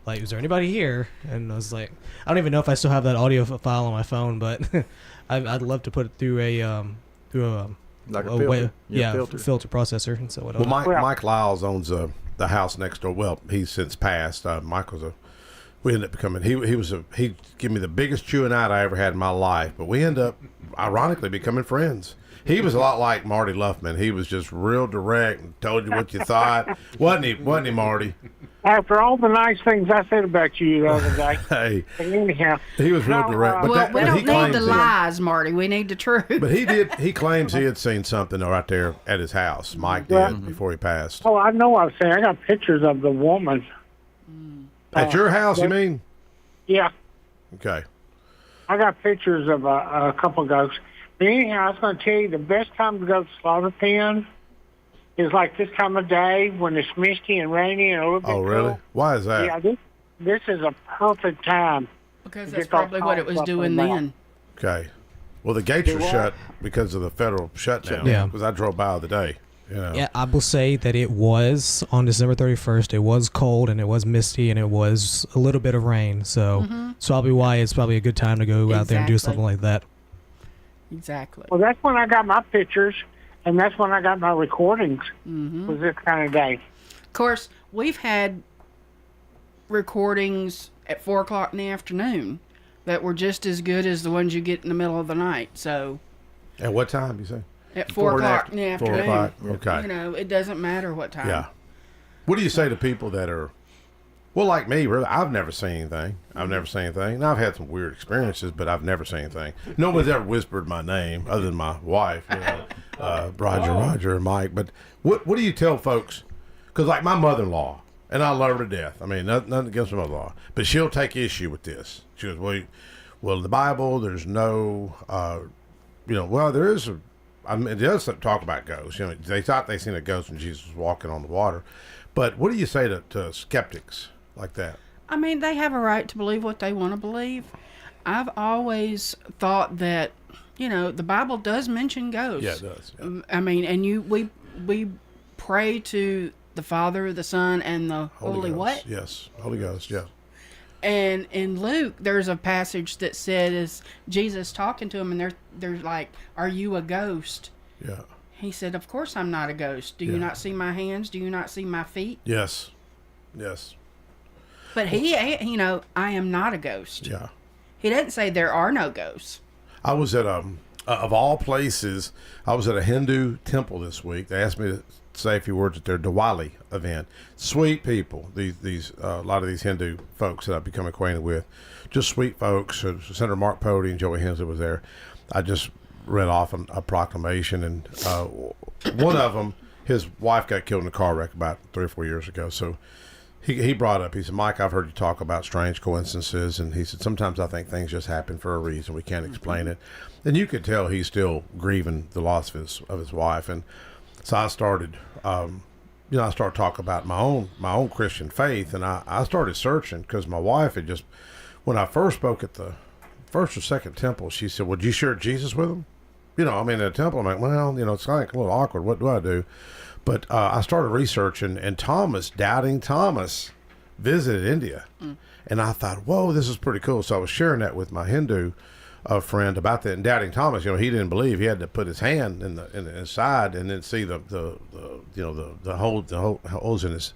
like, is there anybody here? And I was like, I don't even know if I still have that audio file on my phone, but I'd love to put it through a like a filter. Filter processor and so what. Well, Mike Lyles owns the house next door. Well, he's since passed. We ended up becoming. He gave me the biggest chewing out I ever had in my life. But we ended up, ironically, becoming friends. He was a lot like Marty Luffman. He was just real direct and told you what you thought. Wasn't he, Marty? After all the nice things I said about you the other day. Hey. But anyhow. He was real direct. Well, we don't need the lies, Marty. We need the truth. But he claims he had seen something right there at his house. Mike did before he passed. Oh, I know. I was saying I got pictures of the woman. At your house, you mean? Yeah. Okay. I got pictures of a couple of ghosts. But anyhow, I was going to tell you the best time to go to the slaughter pen is like this time of day when it's misty and rainy and a little bit Oh, really? cool. Why is that? Yeah, this is a perfect time. Because that's probably what it was doing then. Okay. Well, the gates were shut because of the federal shutdown. Yeah. Because I drove by the other day. You know. Yeah, I will say that it was on December 31st. It was cold and it was misty and it was a little bit of rain. So that's probably why it's probably a good time to go out there and do something like that. Exactly. Well, that's when I got my pictures, and that's when I got my recordings. Was this kind of day. Of course, we've had recordings at 4 o'clock in the afternoon that were just as good as the ones you get in the middle of the night. So. At what time, you say? At 4 o'clock in the afternoon. 4 o'clock, okay. You know, it doesn't matter what time. Yeah. What do you say to people that are, well, like me, really? I've never seen anything. I've never seen anything. Now, I've had some weird experiences, but I've never seen anything. Nobody's ever whispered my name other than my wife, Roger, and Mike. But what do you tell folks? Because like my mother-in-law, and I love her to death. I mean, nothing against my mother-in-law, but she'll take issue with this. She goes, well, in the Bible, there's no, well, there is it does talk about ghosts. They thought they seen a ghost when Jesus was walking on the water. But what do you say to skeptics like that? I mean, they have a right to believe what they want to believe. I've always thought that, the Bible does mention ghosts. Yeah, it does. Yeah. I mean, and we pray to the Father, the Son, and the Holy Ghost. What? Yes, Holy Ghost, yeah. And in Luke, there's a passage that says Jesus talking to him, and they're like, "Are you a ghost?" Yeah. He said, "Of course I'm not a ghost. Do you not see my hands? Do you not see my feet?" Yes. Yes. But I am not a ghost. Yeah. He didn't say there are no ghosts. I was at of all places, I was at a Hindu temple this week. They asked me to say a few words at their Diwali event. Sweet people. These a lot of these Hindu folks that I've become acquainted with, just sweet folks. Senator Mark Pody and Joey Hensley was there. I just read off a proclamation, and one of them, his wife got killed in a car wreck about 3 or 4 years ago. So he brought up, he said, Mike, I've heard you talk about strange coincidences, and he said, sometimes I think things just happen for a reason. We can't explain it. And you could tell he's still grieving the loss of his wife. And so I started, I started talking about my own Christian faith, and I started searching because my wife had just, when I first spoke at the first or second temple, she said, "Would you share Jesus with them?" In a temple, I'm like, well, it's like a little awkward. What do I do? But I started researching, and Doubting Thomas, visited India. And I thought, whoa, this is pretty cool. So I was sharing that with my Hindu friend about that. And Doubting Thomas, he didn't believe. He had to put his hand in his side and then see the holes in his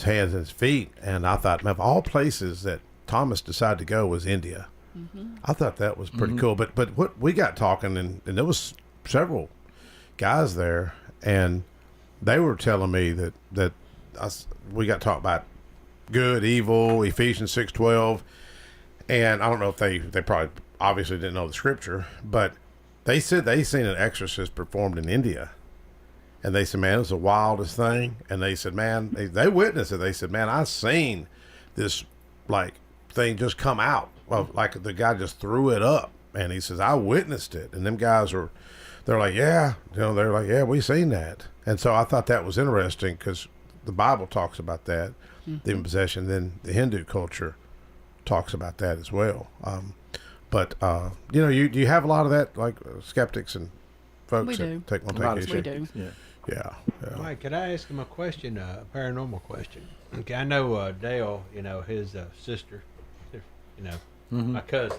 hands and his feet. And I thought, of all places that Thomas decided to go was India. I thought that was pretty cool. But what we got talking, and there was several guys there, and they were telling me that we got talking about good, evil, Ephesians 6:12, and I don't know if they probably obviously didn't know the scripture, but they said they seen an exorcist performed in India, and they said, man, it was the wildest thing. And they said, man, they witnessed it. They said, man, I seen this like thing just come out. Well, like the guy just threw it up, and he says, I witnessed it. And them guys they're like, yeah, they're like, yeah, we seen that. And so I thought that was interesting because the Bible talks about that, demon possession. Then the Hindu culture talks about that as well. But you have a lot of that, like skeptics and folks that take issue. We do. Yeah. Mike, could I ask him a question, a paranormal question? Okay, I know Dale, his sister, my cousin.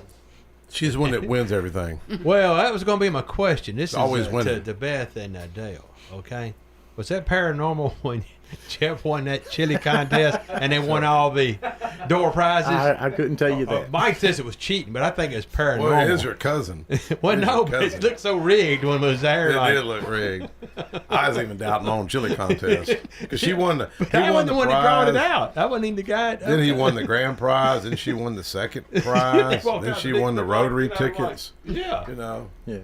She's the one that wins everything. Well, that was going to be my question. This is always winning. To Beth and Dale, okay? Was that paranormal when Jeff won that chili contest and they won all the door prizes? I couldn't tell you that. Mike says it was cheating, but I think it's paranormal. Well, it is your cousin. Well, no, but it looked so rigged when it was there. It did look rigged. I was even doubting on chili contest because she won the. I wasn't the one that brought it out. I wasn't even the guy. Then he won the grand prize. Then she won the second prize. Then she won the Rotary tickets. Yeah. Yeah.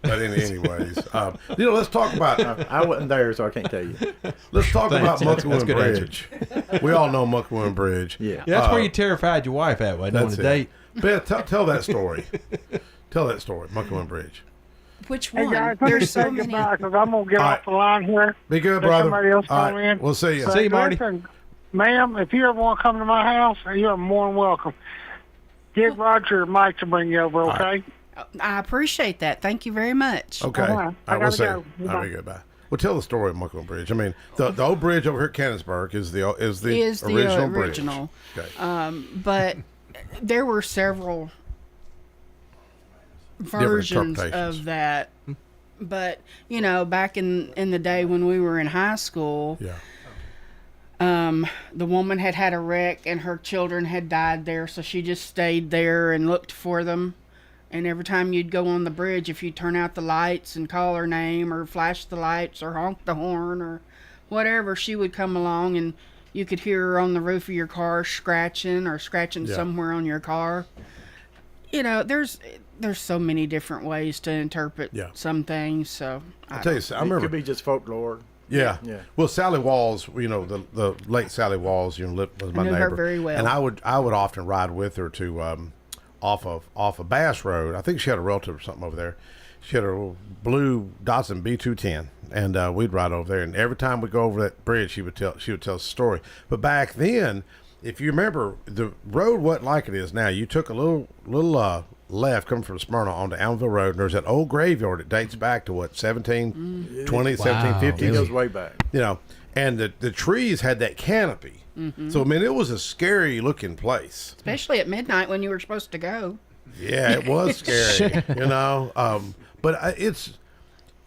But anyways, let's talk about. I wasn't there, so I can't tell you. Let's talk about That's Muckawin good Bridge. We all know Muckawin Bridge. Yeah. That's where you terrified your wife at, wasn't it, on a date? Beth, tell that story. Tell that story, Muckawin Bridge. Which Hey one? guys, let me There's so take it many. back because I'm gonna get off the line here. Be good, Let brother. Somebody else All call right, in. we'll see you. See you, Marty. Listen, ma'am, if you ever want to come to my house, you're more than welcome. Get Roger or Mike to bring you over, okay? I appreciate that. Thank you very much. Okay. Uh-huh. All I right, we'll gotta see. go. All right, we go. Bye. Well, tell the story of Muckawin Bridge. I mean, the old bridge over here at Cannonsburg is the original bridge. Okay. But there were several versions of that. But back in the day when we were in high school, the woman had a wreck and her children had died there, so she just stayed there and looked for them. And every time you'd go on the bridge, if you turn out the lights and call her name or flash the lights or honk the horn or whatever, she would come along and you could hear her on the roof of your car scratching Yeah. somewhere on your car. You know, there's so many different ways to interpret some things. So I'll tell you, I remember. It could be just folklore. Yeah. Yeah. Well, Sally Walls, the late Sally Walls, was my I knew neighbor. her very well. And I would often ride with her to off of Bass Road. I think she had a relative or something over there. She had a little blue Datsun B210, and we'd ride over there. And every time we go over that bridge, she would tell us a story. But back then, if you remember, the road wasn't like it is now. You took a little left coming from Smyrna onto Allenville Road, and there's that old graveyard that dates back to 1720, 1750. It goes way back. And the trees had that canopy. Mhm. So I mean, it was a scary looking place. especially at midnight when you were supposed to go. Yeah, it was scary, but I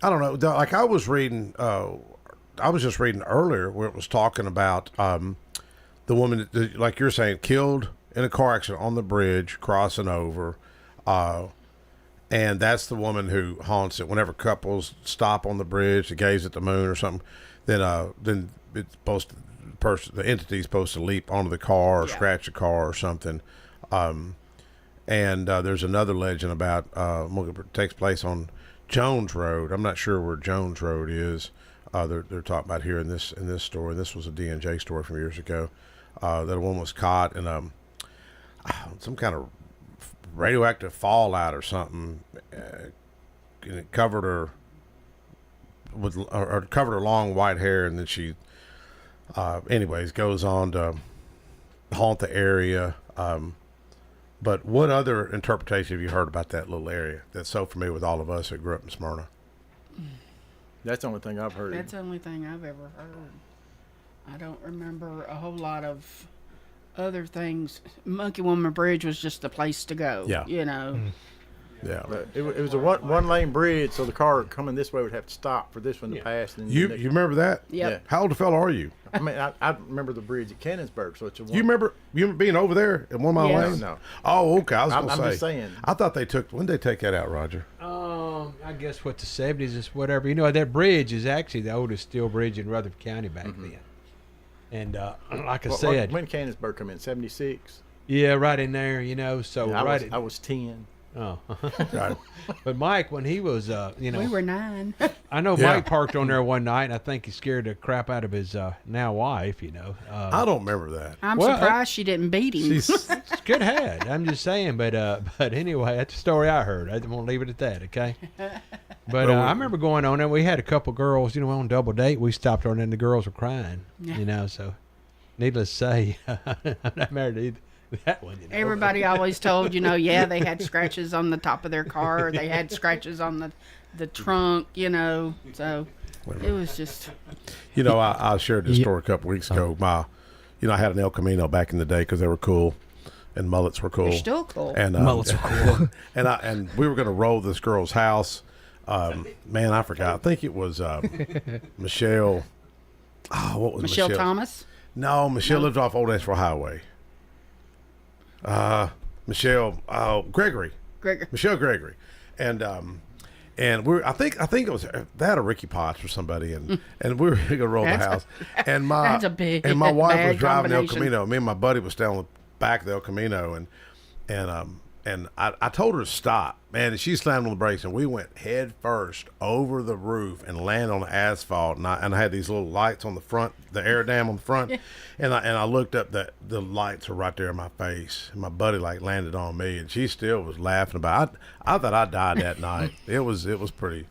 don't know. Like I was just reading earlier where it was talking about the woman that, like you're saying, killed in a car accident on the bridge crossing over, and that's the woman who haunts it. Whenever couples stop on the bridge to gaze at the moon or something, then it's supposed to, the entity's supposed to leap onto the car or scratch the car or something. And there's another legend about it takes place on Jones Road. I'm not sure where Jones Road is. They're talking about here in this story. This was a D&J story from years ago. That a woman was caught in some kind of radioactive fallout or something, and it covered her or covered her long white hair, and then she, anyways, goes on to haunt the area. But what other interpretation have you heard about that little area that's so familiar with all of us that grew up in Smyrna? That's the only thing I've heard. That's the only thing I've ever heard. I don't remember a whole lot of other things. Monkey Woman Bridge was just the place to go. Yeah. You know. Yeah. But it was a one lane bridge, so the car coming this way would have to stop for this one to pass. And then You the next you remember that? Yep. Yeah. How old a fella are you? I mean, I remember the bridge at Cannonsburg, so it's a one. You remember being over there in 1 mile Yes. lane? No. Oh, okay. I was I'm going to say. just saying. I thought they took. When did they take that out, Roger? I guess what the 70s is whatever. That bridge is actually the oldest steel bridge in Rutherford County back then. And like I said, when Cannonsburg come in, 76. yeah, right in there. So Yeah, right. I was 10. Oh, but Mike, when he was, We were 9. I know Yeah. Mike parked on there one night, and I think he scared the crap out of his now wife. I don't remember that. I'm surprised she didn't beat him. Good head. I'm just saying, but anyway, that's the story I heard. I won't leave it at that, okay? But I remember going on there. We had a couple girls, on double date. We stopped on, and the girls were crying. Yeah. So needless to say, I'm not married to either. That one. Everybody always told, they had scratches on the top of their car. Or they had scratches on the trunk, So it was just. I shared this story a couple weeks ago. I had an El Camino back in the day because they were cool, and mullets were cool. They're still cool. And Mullets were cool. and we were going to roll this girl's house. Man, I forgot. I think it was Michelle. Oh, what was Michelle Michelle Thomas? No, Michelle lived off Old Asheville Highway. Michelle Gregory. Michelle Gregory, and I think it was that or Ricky Potts or somebody, and we were gonna roll the house, and my wife was driving the El Camino. Me and my buddy was standing on the back of the El Camino, and I told her to stop, man, and she slammed on the brakes, and we went head first over the roof and landed on the asphalt, and I had these little lights on the front, the air dam on the front, and I looked up, the lights were right there in my face, and my buddy landed on me, and she still was laughing about it. I thought I died that night. It was pretty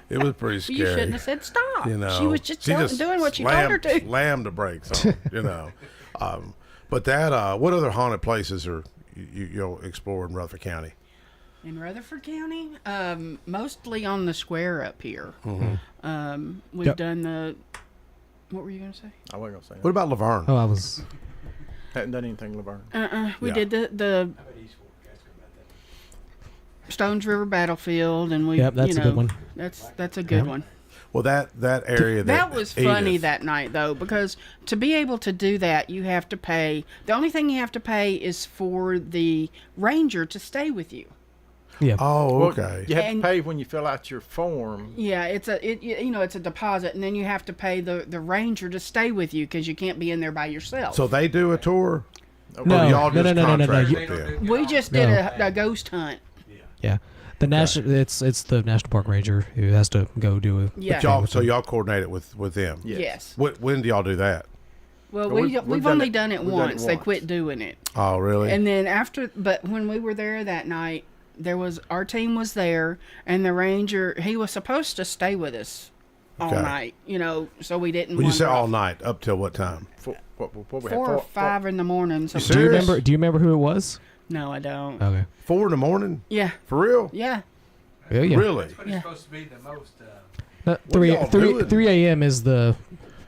scary. You shouldn't have said stop. She was just doing what you slammed, told her to. Slammed the brakes on, But that, what other haunted places are you'll explore in Rutherford County? In Rutherford County, mostly on the square up here. Mm-hmm. We've done the. What were you going to say? I wasn't going to say that. What about Laverne? Oh, I was. Hadn't done anything, Laverne. We did the Stones River Battlefield, and we. Yep, that's a good one. That's a good one. Well, that area that was funny Edith, that night though, because to be able to do that, you have to pay. The only thing you have to pay is for the ranger to stay with you. Yeah. Oh, Well, okay. you have to pay when you fill out your form. Yeah, it's a deposit, and then you have to pay the ranger to stay with you because you can't be in there by yourself. So they do a tour? No, Or y'all no, just no. contract You- with them? We just did a ghost hunt. Yeah. The national it's the national park ranger who has to go do it. Yeah. But y'all coordinate it with them. Yes. When do y'all do that? Well, We've we've done only it- done it we've done it once. They once. quit doing it. Oh, really? And then but when we were there that night, our team was there, and the ranger, he was supposed to stay with us all Okay. night, so we didn't When you wander say all off. night, up till what time? What we 4 or 5 in the morning. Do you sometimes. remember who it was? No, I don't. Okay. 4 in the morning? Yeah. For real? Yeah. Yeah, yeah. Really? That's when it's supposed to be the most. No, What are y'all doing? 3 a.m. is the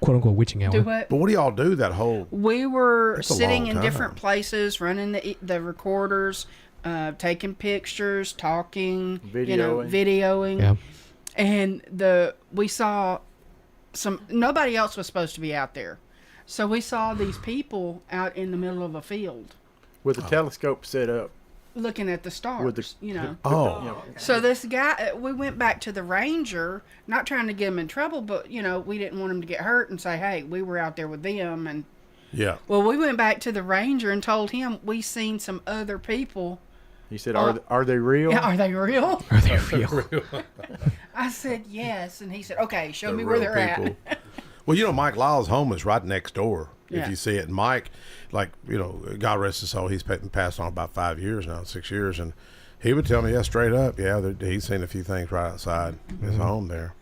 quote unquote witching hour. Do what? But what do y'all do that whole? We were That's a sitting long in time. different places, running the recorders, taking pictures, talking, videoing. Yeah. And we saw nobody else was supposed to be out there. So we saw these people out in the middle of a field With a telescope set up. looking at the stars, With the- Oh. So this guy, we went back to the ranger, not trying to get him in trouble, but, we didn't want him to get hurt and say, hey, we were out there with them. And Yeah. well, we went back to the ranger and told him we seen some other people. He said, "Are they real?" Yeah, are they real? Are they real? I said yes, and he said, okay, show The me where real they're people. at. Well, Mike Lyle's home is right next door. Yeah. If you see it, and Mike, God rest his soul, he's passed on about 5 years now, 6 years, and he would tell me, straight up, he's seen a few things right outside his home there.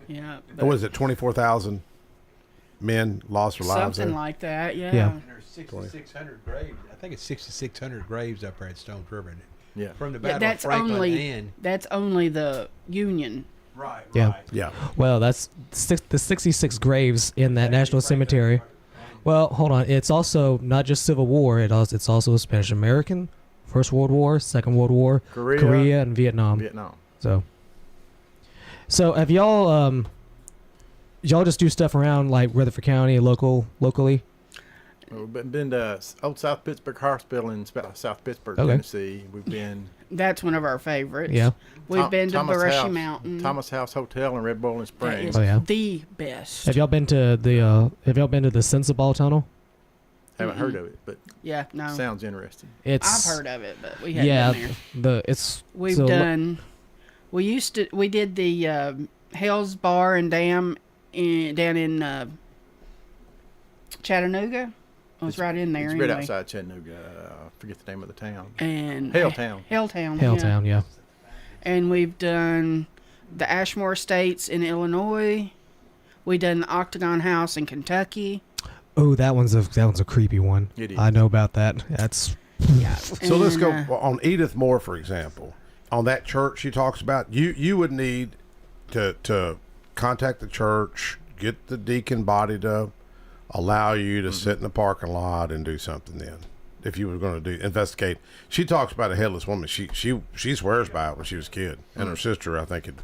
Yeah. What was it? 24,000 men lost their lives Something there. like that, yeah. Yeah. And there's 6,600 graves. I think it's 6,600 graves up there at Stone River. Yeah. From the Yeah, Battle of Franklin that's only the Union. Right. Yeah. Yeah. Well, that's the 66 graves in that national cemetery. Well, hold on. It's also not just Civil War. It's also Spanish American, First World War, Second World War, Korea, and Vietnam. So have y'all just do stuff around like Rutherford County, locally? We've been to Old South Pittsburgh Hospital in South Pittsburgh, Okay. Tennessee. We've been. That's one of our favorites. Yeah. We've been to Thomas Brushy House- Mountain. Thomas House Hotel in Red Bowling That Springs. is the best. Have y'all been to the Sensible Tunnel? Haven't heard of it, but Yeah, no. sounds interesting. It's I've heard of it, but we haven't been there. We've done. We did the Hell's Bar and Dam down in Chattanooga. It was right in there. It's anyway. right outside Chattanooga. I forget the name of the town. And Helltown. Helltown, yeah. And we've done the Ashmore Estates in Illinois. We done the Octagon House in Kentucky. Oh, that one's a creepy one. It is. I know about that. That's yeah. So let's go on Edith Moore, for example. On that church she talks about, you would need to contact the church, get the deacon body to allow you to sit in the parking lot and do something. Then, if you were going to investigate, she talks about a headless woman. She swears by it when she was a kid, and her sister, I think, had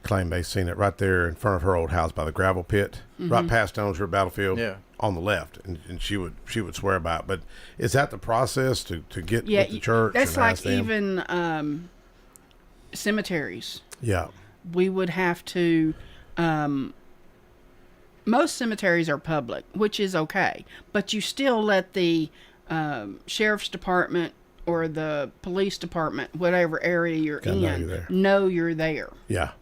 claimed they seen it right there in front of her old house by the gravel pit, right past Stones River Battlefield. Yeah. On the left, and she would swear by it. But is that the process to get Yeah, with the church? that's and ask like them? even cemeteries. Yeah. We would have to. Most cemeteries are public, which is okay, but you still let the sheriff's department or the police department, whatever area you're in, know you're there. Yeah.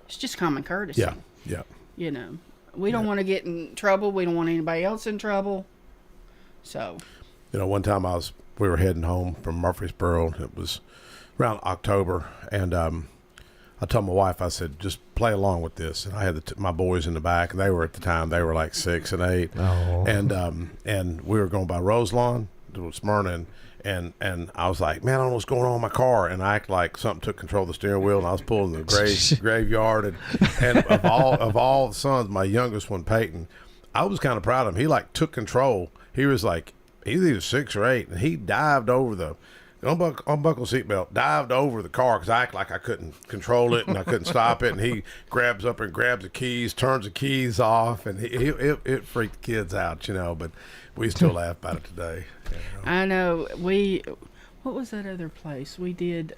It's just common courtesy. Yeah. Yeah. We don't want to get in trouble. We don't want anybody else in trouble. So. One time we were heading home from Murfreesboro. It was around October, and I told my wife, I said, just play along with this. And I had my boys in the back, and they were at the time, they were like 6 and 8. Oh. And we were going by Roselawn to Smyrna, and I was like, man, I don't know what's going on in my car. And I acted like something took control of the steering wheel, and I was pulling the graveyard. And of all the sons, my youngest one, Peyton, I was kind of proud of him. He like took control. He was like, he's either 6 or 8, and he dived over the unbuckle seatbelt, dived over the car because I act like I couldn't control it and I couldn't stop it. And he grabs up and grabs the keys, turns the keys off, and it freaked the kids out, but we still laugh about it today. I know we What was that other place? We did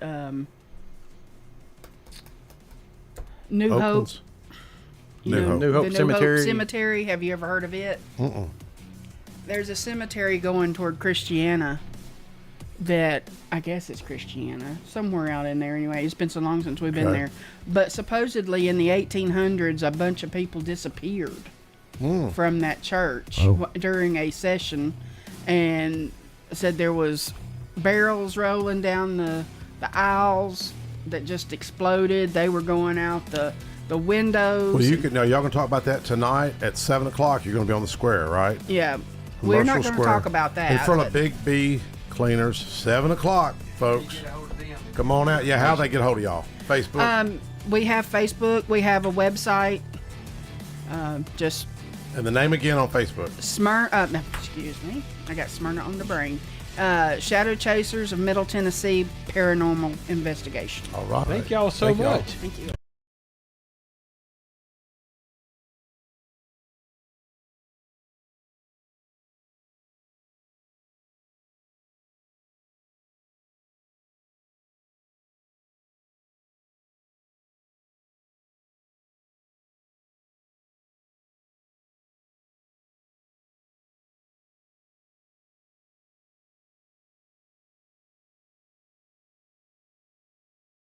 New Oakland's? Hope. New Hope. New Hope The New Cemetery. Hope Cemetery. Have you ever heard of it? Mm-mm. There's a cemetery going toward Christiana that I guess it's Christiana, somewhere out in there anyway. It's been so long since we've been Okay. there. But supposedly in the 1800s, a bunch of people disappeared from that church during a session, and said there was barrels rolling down the aisles that just exploded. They were going out the windows. Well, y'all gonna talk about that tonight at 7 o'clock. You're gonna be on the square, right? Yeah. We're not Commercial going to Square. talk about that. In front of but- Big B Cleaners, 7 o'clock, folks. Come on out. Yeah, how they get a hold of y'all? Facebook? We have Facebook. We have a website. Just And the name again on Facebook. no, excuse me. I got Smyrna on the brain. Shadow Chasers of Middle Tennessee Paranormal Investigation. All right. Thank y'all so Thank y'all. much. Thank you.